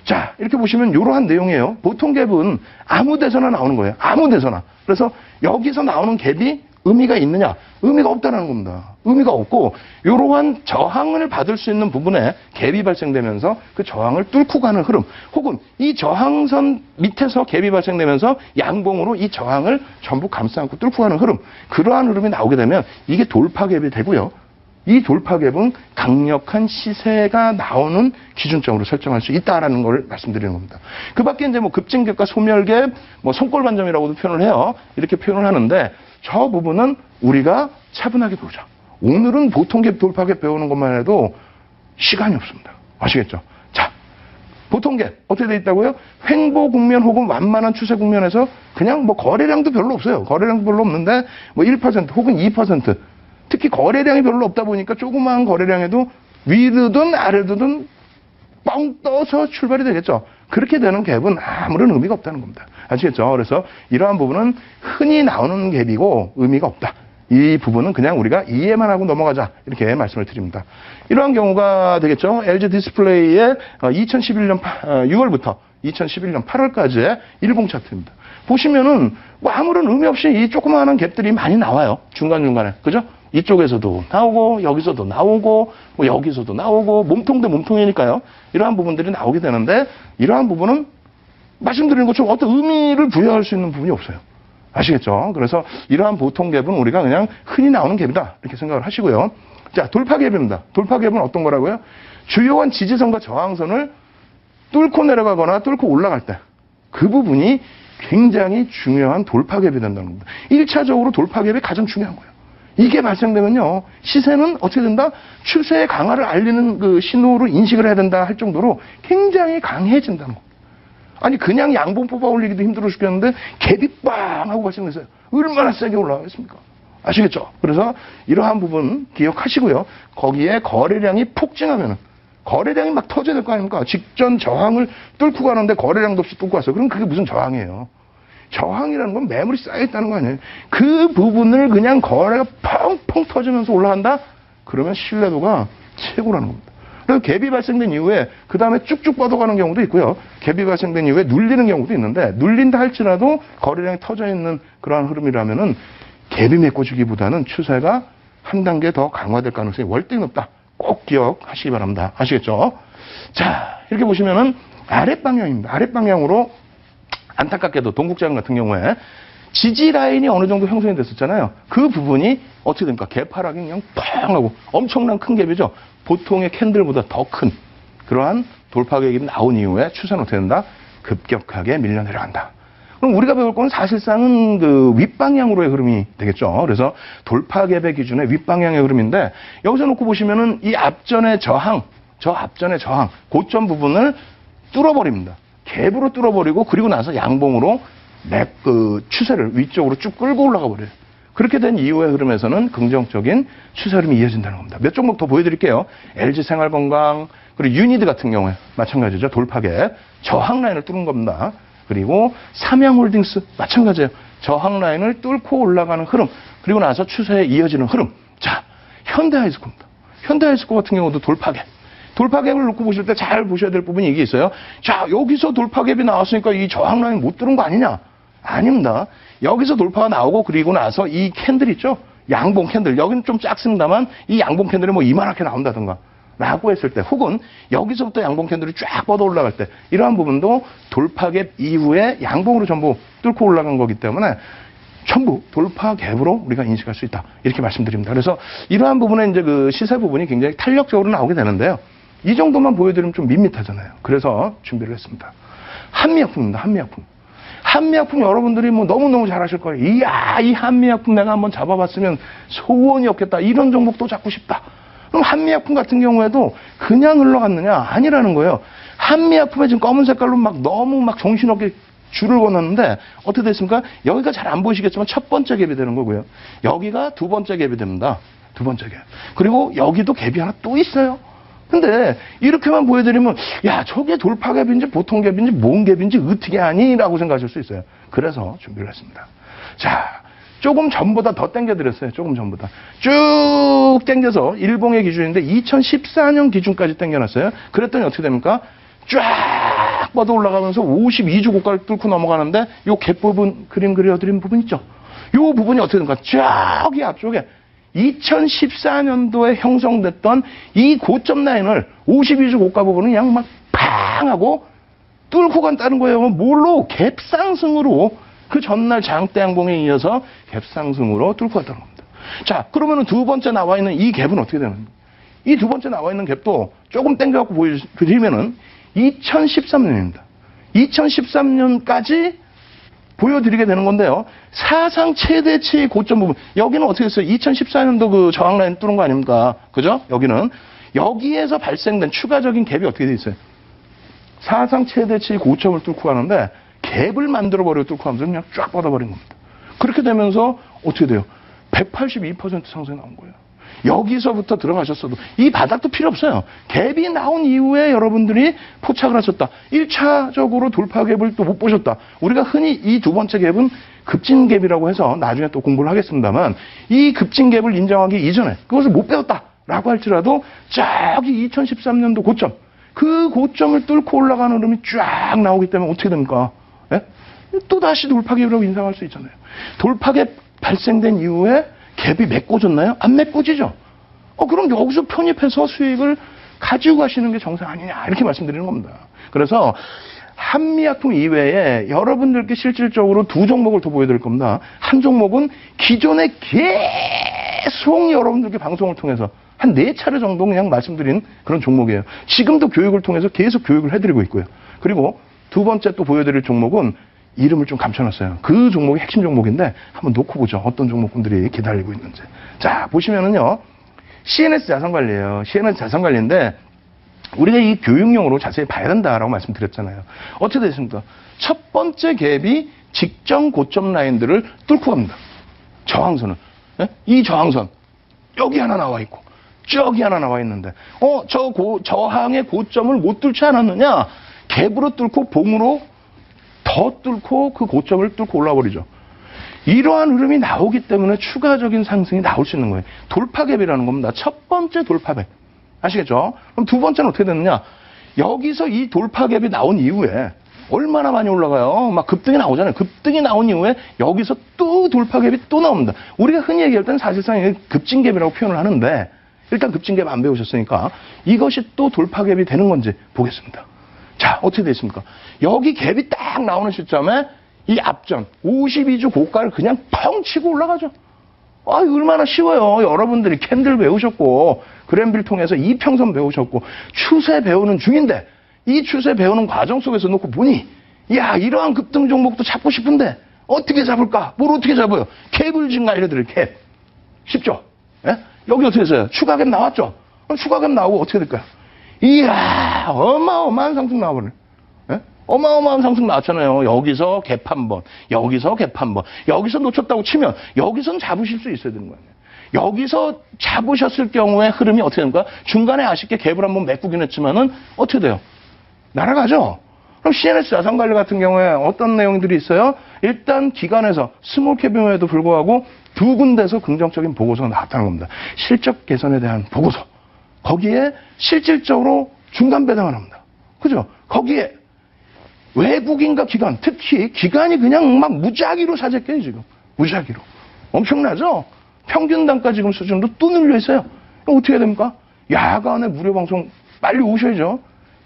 자, 이렇게 보시면 이러한 내용이에요. 보통 갭은 아무 데서나 나오는 거예요. 아무 데서나. 그래서 여기서 나오는 갭이 의미가 있느냐? 의미가 없다는 겁니다. 의미가 없고 이러한 저항을 받을 수 있는 부분에 갭이 발생되면서 그 저항을 뚫고 가는 흐름 혹은 이 저항선 밑에서 갭이 발생되면서 양봉으로 이 저항을 전부 감싸 안고 뚫고 가는 흐름 그러한 흐름이 나오게 되면 이게 돌파 갭이 되고요. 이 돌파 갭은 강력한 시세가 나오는 기준점으로 설정할 수 있다라는 걸 말씀드리는 겁니다. 그 밖에 이제 뭐 급진 갭과 소멸 갭, 뭐 손꼴 반점이라고도 표현을 해요. 이렇게 표현을 하는데 저 부분은 우리가 차분하게 보자. 오늘은 보통 갭, 돌파 갭 배우는 것만 해도 시간이 없습니다. 아시겠죠? 자, 보통 갭 어떻게 돼 있다고요? 횡보 국면 혹은 완만한 추세 국면에서 그냥 뭐 거래량도 별로 없어요. 거래량도 별로 없는데 뭐 1% 혹은 2% 특히 거래량이 별로 없다 보니까 조그마한 거래량에도 위로든 아래로든 뻥 떠서 출발이 되겠죠. 그렇게 되는 갭은 아무런 의미가 없다는 겁니다. 아시겠죠? 그래서 이러한 부분은 흔히 나오는 갭이고 의미가 없다. 이 부분은 그냥 우리가 이해만 하고 넘어가자 이렇게 말씀을 드립니다. 이러한 경우가 되겠죠. LG 디스플레이의 2011년 6월부터 2011년 8월까지의 일봉 차트입니다. 보시면은 뭐 아무런 의미 없이 이 조그마한 갭들이 많이 나와요. 중간중간에. 그죠? 이쪽에서도 나오고 여기서도 나오고 뭐 여기서도 나오고 몸통 대 몸통이니까요. 이러한 부분들이 나오게 되는데 이러한 부분은 말씀드리는 것처럼 어떤 의미를 부여할 수 있는 부분이 없어요. 아시겠죠? 그래서 이러한 보통 갭은 우리가 그냥 흔히 나오는 갭이다 이렇게 생각을 하시고요. 자, 돌파 갭입니다. 돌파 갭은 어떤 거라고요? 주요한 지지선과 저항선을 뚫고 내려가거나 뚫고 올라갈 때 그 부분이 굉장히 중요한 돌파 갭이 된다는 겁니다. 1차적으로 돌파 갭이 가장 중요한 거예요. 이게 발생되면요, 시세는 어떻게 된다? 추세의 강화를 알리는 그 신호로 인식을 해야 된다 할 정도로 굉장히 강해진다는 겁니다. 아니, 그냥 양봉 뽑아 올리기도 힘들어 죽겠는데, 갭이 빵! 하고 발생했어요. 얼마나 세게 올라가겠습니까? 아시겠죠? 그래서 이러한 부분 기억하시고요. 거기에 거래량이 폭증하면은, 거래량이 막 터져야 될 거 아닙니까? 직전 저항을 뚫고 가는데 거래량도 없이 뚫고 왔어요. 그럼 그게 무슨 저항이에요? 저항이라는 건 매물이 쌓여있다는 거 아니에요? 그 부분을 그냥 거래가 펑펑 터지면서 올라간다? 그러면 신뢰도가 최고라는 겁니다. 그래서 갭이 발생된 이후에 그 다음에 쭉쭉 뻗어가는 경우도 있고요. 갭이 발생된 이후에 눌리는 경우도 있는데 눌린다 할지라도 거래량이 터져있는 그러한 흐름이라면은 갭이 메꿔주기보다는 추세가 한 단계 더 강화될 가능성이 월등히 높다. 꼭 기억하시기 바랍니다. 아시겠죠? 자, 이렇게 보시면은 아랫방향입니다. 아랫방향으로 안타깝게도 동국제약 같은 경우에 지지 라인이 어느 정도 형성이 됐었잖아요. 그 부분이 어떻게 됩니까? 개파락이 그냥 팡 하고 엄청난 큰 갭이죠. 보통의 캔들보다 더 큰 그러한 돌파 갭이 나온 이후에 추세는 어떻게 된다? 급격하게 밀려 내려간다. 그럼 우리가 배울 건 사실상은 그 윗방향으로의 흐름이 되겠죠. 그래서 돌파 갭의 기준의 윗방향의 흐름인데 여기서 놓고 보시면은 이 앞전의 저항, 저 앞전의 저항, 고점 부분을 뚫어버립니다. 갭으로 뚫어버리고 그리고 나서 양봉으로 그 추세를 위쪽으로 쭉 끌고 올라가 버려요. 그렇게 된 이후의 흐름에서는 긍정적인 추세 흐름이 이어진다는 겁니다. 몇 종목 더 보여드릴게요. LG생활건강 그리고 유니드 같은 경우에 마찬가지죠. 돌파갭 저항 라인을 뚫은 겁니다. 그리고 삼양홀딩스 마찬가지예요. 저항 라인을 뚫고 올라가는 흐름 그리고 나서 추세에 이어지는 흐름. 자, 현대하이스코입니다. 현대하이스코 같은 경우도 돌파갭. 돌파갭을 놓고 보실 때 잘 보셔야 될 부분이 이게 있어요. 자, 여기서 돌파갭이 나왔으니까 이 저항 라인 못 뚫은 거 아니냐? 아닙니다. 여기서 돌파가 나오고 그리고 나서 이 캔들 있죠? 양봉 캔들. 여기는 좀 작습니다만 이 양봉 캔들이 뭐 이만하게 나온다든가 라고 했을 때 혹은 여기서부터 양봉 캔들이 쫙 뻗어 올라갈 때 이러한 부분도 돌파갭 이후에 양봉으로 전부 뚫고 올라간 거기 때문에 전부 돌파 갭으로 우리가 인식할 수 있다. 이렇게 말씀드립니다. 그래서 이러한 부분에 이제 그 시세 부분이 굉장히 탄력적으로 나오게 되는데요. 이 정도만 보여드리면 좀 밋밋하잖아요. 그래서 준비를 했습니다. 한미약품입니다. 한미약품. 한미약품 여러분들이 뭐 너무너무 잘하실 거예요. 이야, 이 한미약품 내가 한번 잡아봤으면 소원이었겠다. 이런 종목도 잡고 싶다. 그럼 한미약품 같은 경우에도 그냥 흘러갔느냐? 아니라는 거예요. 한미약품에 지금 검은 색깔로 막 너무 막 정신없게 줄을 건넜는데 어떻게 됐습니까? 여기가 잘 안 보이시겠지만 첫 번째 갭이 되는 거고요. 여기가 두 번째 갭이 됩니다. 두 번째 갭. 그리고 여기도 갭이 하나 또 있어요. 근데 이렇게만 보여드리면 야, 저게 돌파갭인지 보통 갭인지 뭔 갭인지 어떻게 하니? 라고 생각하실 수 있어요. 그래서 준비를 했습니다. 자, 조금 전보다 더 당겨드렸어요. 조금 전보다. 쭉 당겨서 일봉의 기준인데 2014년 기준까지 당겨놨어요. 그랬더니 어떻게 됩니까? 쫙 뻗어 올라가면서 52주 고가를 뚫고 넘어가는데 요 갭 부분 그림 그려드린 부분 있죠? 요 부분이 어떻게 됩니까? 저기 앞쪽에 2014년도에 형성됐던 이 고점 라인을 52주 고가 부분은 그냥 막 팡 하고 뚫고 간다는 거예요. 뭘로? 갭상승으로 그 전날 장대 양봉에 이어서 갭상승으로 뚫고 갔다는 겁니다. 자, 그러면은 두 번째 나와 있는 이 갭은 어떻게 되는 거예요? 이 두 번째 나와 있는 갭도 조금 당겨갖고 보여드리면은 2013년입니다. 2013년까지 보여드리게 되는 건데요. 사상 최대치의 고점 부분. 여기는 어떻게 했어요? 2014년도 그 저항 라인 뚫은 거 아닙니까? 그죠? 여기는. 여기에서 발생된 추가적인 갭이 어떻게 돼 있어요? 사상 최대치의 고점을 뚫고 가는데 갭을 만들어버리고 뚫고 하면서 그냥 쫙 뻗어버린 겁니다. 그렇게 되면서 어떻게 돼요? 182% 상승이 나온 거예요. 여기서부터 들어가셨어도 이 바닥도 필요 없어요. 갭이 나온 이후에 여러분들이 포착을 하셨다. 1차적으로 돌파 갭을 또 못 보셨다. 우리가 흔히 이 두 번째 갭은 급진 갭이라고 해서 나중에 또 공부를 하겠습니다만 이 급진 갭을 인정하기 이전에 그것을 못 배웠다라고 할지라도 저기 2013년도 고점 그 고점을 뚫고 올라가는 흐름이 쫙 나오기 때문에 어떻게 됩니까? 예? 또다시 돌파 갭이라고 인상할 수 있잖아요. 돌파 갭 발생된 이후에 갭이 메꿔졌나요? 안 메꿔지죠? 그럼 여기서 편입해서 수익을 가지고 가시는 게 정상 아니냐 이렇게 말씀드리는 겁니다. 그래서 한미약품 이외에 여러분들께 실질적으로 두 종목을 더 보여드릴 겁니다. 한 종목은 기존에 계속 여러분들께 방송을 통해서 한 4차례 정도 그냥 말씀드린 그런 종목이에요. 지금도 교육을 통해서 계속 교육을 해드리고 있고요. 그리고 두 번째 또 보여드릴 종목은 이름을 좀 감춰놨어요. 그 종목이 핵심 종목인데 한번 놓고 보죠. 어떤 종목분들이 기다리고 있는지. 자, 보시면은요. CNS 자산관리예요. CNS 자산관리인데 우리가 이 교육용으로 자세히 봐야 된다라고 말씀드렸잖아요. 어떻게 됐습니까? 첫 번째 갭이 직전 고점 라인들을 뚫고 갑니다. 저항선을. 예? 이 저항선. 여기 하나 나와 있고 저기 하나 나와 있는데 저항의 고점을 못 뚫지 않았느냐? 갭으로 뚫고 봉으로 더 뚫고 그 고점을 뚫고 올라버리죠. 이러한 흐름이 나오기 때문에 추가적인 상승이 나올 수 있는 거예요. 돌파갭이라는 겁니다. 첫 번째 돌파갭. 아시겠죠? 그럼 두 번째는 어떻게 되느냐? 여기서 이 돌파갭이 나온 이후에 얼마나 많이 올라가요? 막 급등이 나오잖아요. 급등이 나온 이후에 여기서 또 돌파갭이 또 나옵니다. 우리가 흔히 얘기할 때는 사실상 급진갭이라고 표현을 하는데 일단 급진갭 안 배우셨으니까 이것이 또 돌파갭이 되는 건지 보겠습니다. 자, 어떻게 되어 있습니까? 여기 갭이 딱 나오는 시점에 이 앞전 52주 고가를 그냥 펑 치고 올라가죠. 아, 얼마나 쉬워요. 여러분들이 캔들 배우셨고 그랜빌 통해서 이평선 배우셨고 추세 배우는 중인데 이 추세 배우는 과정 속에서 놓고 보니 야, 이러한 급등 종목도 잡고 싶은데 어떻게 잡을까? 뭘 어떻게 잡아요? 갭을 지금 알려드릴 갭. 쉽죠? 예? 여기 어떻게 했어요? 추가갭 나왔죠? 추가갭 나오고 어떻게 될까요? 이야, 어마어마한 상승 나와버려. 예? 어마어마한 상승 나왔잖아요. 여기서 갭 한 번, 여기서 갭 한 번, 여기서 놓쳤다고 치면 여기서는 잡으실 수 있어야 되는 거 아니에요. 여기서 잡으셨을 경우에 흐름이 어떻게 됩니까? 중간에 아쉽게 갭을 한번 메꾸긴 했지만은 어떻게 돼요? 날아가죠? 그럼 CNS 자산관리 같은 경우에 어떤 내용들이 있어요? 일단 기관에서 스몰캡임에도 불구하고 두 군데서 긍정적인 보고서가 나왔다는 겁니다. 실적 개선에 대한 보고서. 거기에 실질적으로 중간 배당을 합니다. 그죠? 거기에 외국인과 기관, 특히 기관이 그냥 막 무작위로 사재껴요, 지금. 무작위로. 엄청나죠? 평균 단가 지금 수준으로 또 늘려 있어요. 그럼 어떻게 해야 됩니까? 야간에 무료 방송 빨리 오셔야죠.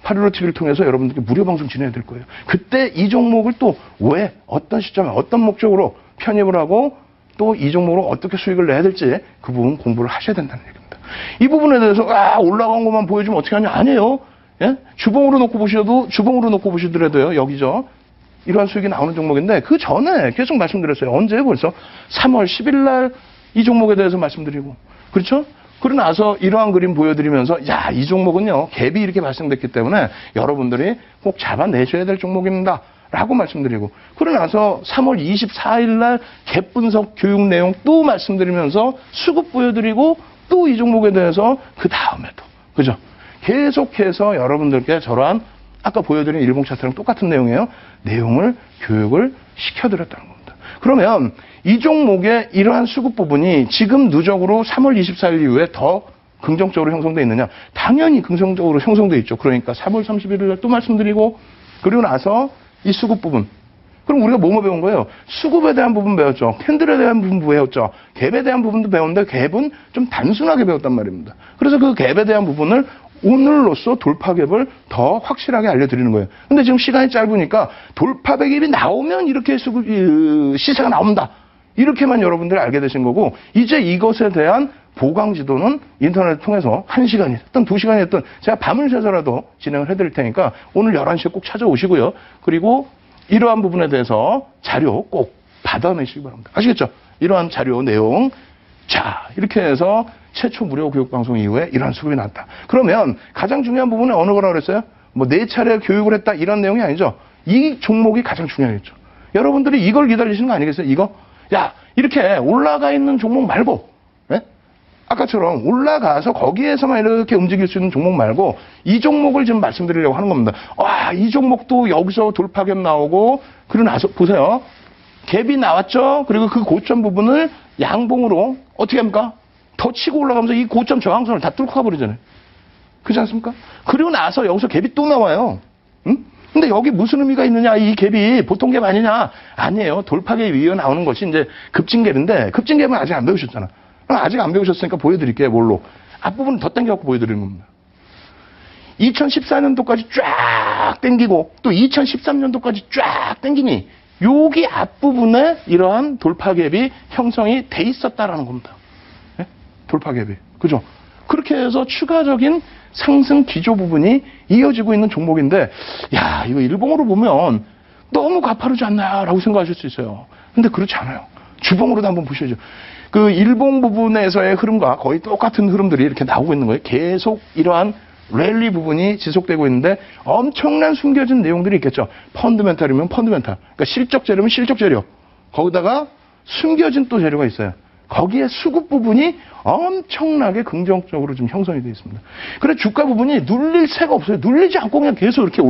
815 TV를 통해서 여러분들께 무료 방송 진행해야 될 거예요. 그때 이 종목을 또 왜, 어떤 시점에, 어떤 목적으로 편입을 하고 또 이 종목으로 어떻게 수익을 내야 될지 그 부분 공부를 하셔야 된다는 얘기입니다. 이 부분에 대해서 올라간 것만 보여주면 어떻게 하냐? 아니에요. 예? 주봉으로 놓고 보시더라도요. 여기죠. 이러한 수익이 나오는 종목인데 그 전에 계속 말씀드렸어요. 언제 벌써 3월 10일 날 이 종목에 대해서 말씀드리고 그렇죠? 그러고 나서 이러한 그림 보여드리면서 야, 이 종목은요. 갭이 이렇게 발생됐기 때문에 여러분들이 꼭 잡아내셔야 될 종목입니다. 라고 말씀드리고 그러고 나서 3월 24일 날 갭 분석 교육 내용 또 말씀드리면서 수급 보여드리고 또 이 종목에 대해서 그 다음에도 그죠? 계속해서 여러분들께 저러한 아까 보여드린 일봉 차트랑 똑같은 내용이에요. 내용을 교육을 시켜드렸다는 겁니다. 그러면 이 종목의 이러한 수급 부분이 지금 누적으로 3월 24일 이후에 더 긍정적으로 형성되어 있느냐? 당연히 긍정적으로 형성되어 있죠. 그러니까 3월 31일 날 또 말씀드리고 그리고 나서 이 수급 부분. 그럼 우리가 뭐뭐 배운 거예요? 수급에 대한 부분 배웠죠. 캔들에 대한 부분 배웠죠. 갭에 대한 부분도 배웠는데 갭은 좀 단순하게 배웠단 말입니다. 그래서 그 갭에 대한 부분을 오늘로써 돌파갭을 더 확실하게 알려드리는 거예요. 근데 지금 시간이 짧으니까 돌파갭이 나오면 이렇게 시세가 나온다. 이렇게만 여러분들이 알게 되신 거고 이제 이것에 대한 보강 지도는 인터넷을 통해서 1시간이 됐든 2시간이 됐든 제가 밤을 새서라도 진행을 해드릴 테니까 오늘 11시에 꼭 찾아오시고요. 그리고 이러한 부분에 대해서 자료 꼭 받아내시기 바랍니다. 아시겠죠? 이러한 자료 내용. 자, 이렇게 해서 최초 무료 교육방송 이후에 이러한 수급이 났다. 그러면 가장 중요한 부분은 어느 거라고 그랬어요? 뭐 4차례 교육을 했다 이런 내용이 아니죠. 이 종목이 가장 중요하겠죠. 여러분들이 이걸 기다리시는 거 아니겠어요? 이거? 야, 이렇게 올라가 있는 종목 말고 네? 아까처럼 올라가서 거기에서만 이렇게 움직일 수 있는 종목 말고 이 종목을 지금 말씀드리려고 하는 겁니다. 와, 이 종목도 여기서 돌파갭 나오고 그러고 나서 보세요. 갭이 나왔죠. 그리고 그 고점 부분을 양봉으로 어떻게 합니까? 더 치고 올라가면서 이 고점 저항선을 다 뚫고 가버리잖아요. 그렇지 않습니까? 그리고 나서 여기서 갭이 또 나와요. 응? 근데 여기 무슨 의미가 있느냐? 이 갭이 보통 갭 아니냐? 아니에요. 돌파갭 위에 나오는 것이 이제 급진갭인데 급진갭은 아직 안 배우셨잖아. 아직 안 배우셨으니까 보여드릴게요. 뭘로? 앞부분을 더 당겨갖고 보여드리는 겁니다. 2014년도까지 쫙 당기고 또 2013년도까지 쫙 당기니 여기 앞부분에 이러한 돌파갭이 형성이 돼 있었다라는 겁니다. 네? 돌파갭이. 그죠? 그렇게 해서 추가적인 상승 기조 부분이 이어지고 있는 종목인데 야, 이거 일봉으로 보면 너무 가파르지 않나라고 생각하실 수 있어요. 근데 그렇지 않아요. 주봉으로도 한번 보셔야죠. 그 일봉 부분에서의 흐름과 거의 똑같은 흐름들이 이렇게 나오고 있는 거예요. 계속 이러한 랠리 부분이 지속되고 있는데 엄청난 숨겨진 내용들이 있겠죠. 펀드멘탈이면 펀드멘탈. 그러니까 실적 재료면 실적 재료. 거기다가 숨겨진 또 재료가 있어요. 거기에 수급 부분이 엄청나게 긍정적으로 좀 형성이 되어 있습니다. 그래 주가 부분이 눌릴 새가 없어요. 눌리지 않고 그냥 계속 이렇게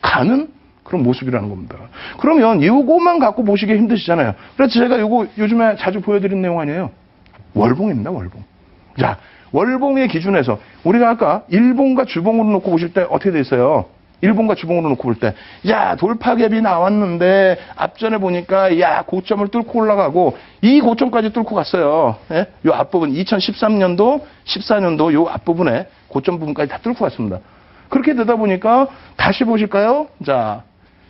가는 그런 모습이라는 겁니다. 그러면 이거만 갖고 보시기 힘드시잖아요. 그래서 제가 이거 요즘에 자주 보여드린 내용 아니에요. 월봉입니다. 월봉. 자, 월봉의 기준에서 우리가 아까 일봉과 주봉으로 놓고 보실 때 어떻게 돼 있어요? 일본과 주봉으로 놓고 볼 때, 야, 돌파갭이 나왔는데, 앞전에 보니까, 야, 고점을 뚫고 올라가고, 이 고점까지 뚫고 갔어요. 예? 요 앞부분, 2013년도, 14년도 요 앞부분에 고점 부분까지 다 뚫고 갔습니다. 그렇게 되다 보니까, 다시 보실까요? 자,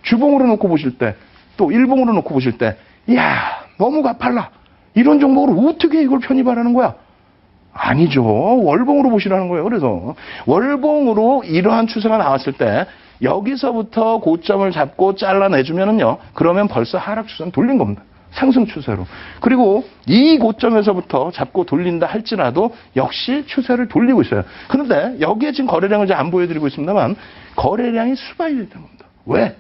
주봉으로 놓고 보실 때, 또 일봉으로 놓고 보실 때, 야, 너무 가팔라. 이런 종목을 어떻게 이걸 편입하라는 거야? 아니죠. 월봉으로 보시라는 거예요. 그래서 월봉으로 이러한 추세가 나왔을 때 여기서부터 고점을 잡고 잘라내주면은요. 그러면 벌써 하락 추세는 돌린 겁니다. 상승 추세로. 그리고 이 고점에서부터 잡고 돌린다 할지라도 역시 추세를 돌리고 있어요. 그런데 여기에 지금 거래량을 이제 안 보여드리고 있습니다만 거래량이 수반이 됐다는 겁니다. 왜?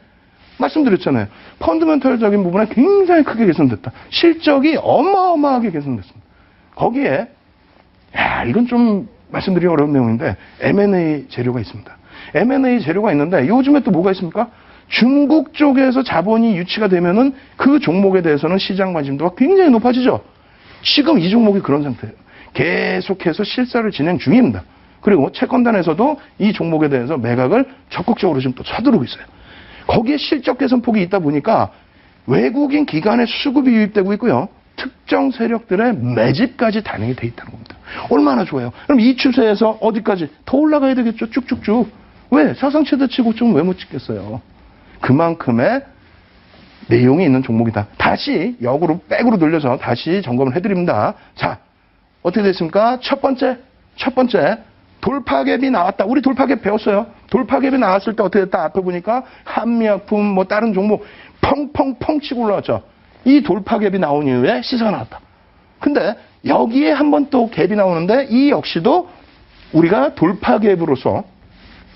말씀드렸잖아요. 펀드멘털적인 부분에 굉장히 크게 개선됐다. 실적이 어마어마하게 개선됐습니다. 거기에 야, 이건 좀 말씀드리기 어려운 내용인데 M&A 재료가 있습니다. M&A 재료가 있는데 요즘에 또 뭐가 있습니까? 중국 쪽에서 자본이 유치가 되면은 그 종목에 대해서는 시장 관심도가 굉장히 높아지죠. 지금 이 종목이 그런 상태예요. 계속해서 실사를 진행 중입니다. 그리고 채권단에서도 이 종목에 대해서 매각을 적극적으로 지금 또 서두르고 있어요. 거기에 실적 개선폭이 있다 보니까 외국인 기관의 수급이 유입되고 있고요. 특정 세력들의 매집까지 단행이 돼 있다는 겁니다. 얼마나 좋아요. 그럼 이 추세에서 어디까지? 더 올라가야 되겠죠. 쭉쭉쭉. 왜? 사상 최대치 고점 왜 못 찍겠어요? 그만큼의 내용이 있는 종목이다. 다시 역으로 백으로 돌려서 다시 점검을 해드립니다. 자, 어떻게 됐습니까? 첫 번째 돌파갭이 나왔다. 우리 돌파갭 배웠어요. 돌파갭이 나왔을 때 어떻게 됐다? 앞에 보니까 한미약품 뭐 다른 종목 펑펑펑 치고 올라왔죠. 이 돌파갭이 나온 이후에 시세가 나왔다. 근데 여기에 한 번 또 갭이 나오는데 이 역시도 우리가 돌파갭으로서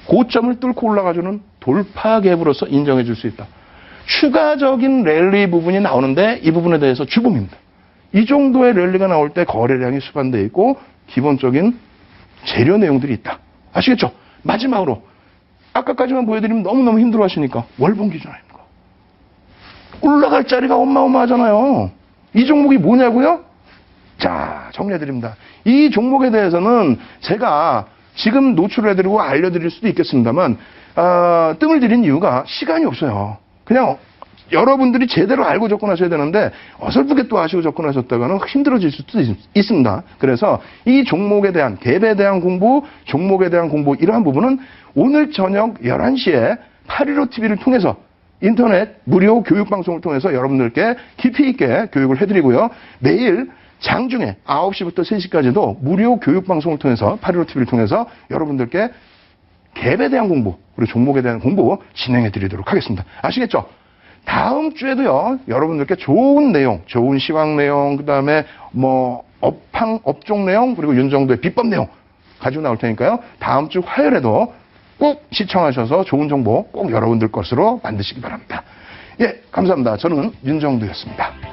고점을 뚫고 올라가주는 돌파갭으로서 인정해 줄 수 있다. 추가적인 랠리 부분이 나오는데 이 부분에 대해서 주봉입니다. 이 정도의 랠리가 나올 때 거래량이 수반되어 있고 기본적인 재료 내용들이 있다. 아시겠죠? 마지막으로 아까까지만 보여드리면 너무너무 힘들어 하시니까 월봉 기준 아닙니까? 올라갈 자리가 어마어마하잖아요. 이 종목이 뭐냐고요? 자, 정리해드립니다. 이 종목에 대해서는 제가 지금 노출을 해드리고 알려드릴 수도 있겠습니다만 뜸을 들인 이유가 시간이 없어요. 그냥 여러분들이 제대로 알고 접근하셔야 되는데 어설프게 또 아시고 접근하셨다가는 힘들어질 수도 있습니다. 그래서 이 종목에 대한 갭에 대한 공부, 종목에 대한 공부 이러한 부분은 오늘 저녁 11시에 815TV를 통해서 인터넷 무료 교육 방송을 통해서 여러분들께 깊이 있게 교육을 해드리고요. 내일 장중에 9시부터 3시까지도 무료 교육 방송을 통해서 815TV를 통해서 여러분들께 갭에 대한 공부, 그리고 종목에 대한 공부 진행해 드리도록 하겠습니다. 아시겠죠? 다음 주에도요, 여러분들께 좋은 내용, 좋은 시황 내용, 그 다음에 뭐, 업종 내용, 그리고 윤정도의 비법 내용 가지고 나올 테니까요. 다음 주 화요일에도 꼭 시청하셔서 좋은 정보 꼭 여러분들 것으로 만드시기 바랍니다. 예, 감사합니다. 저는 윤정도였습니다.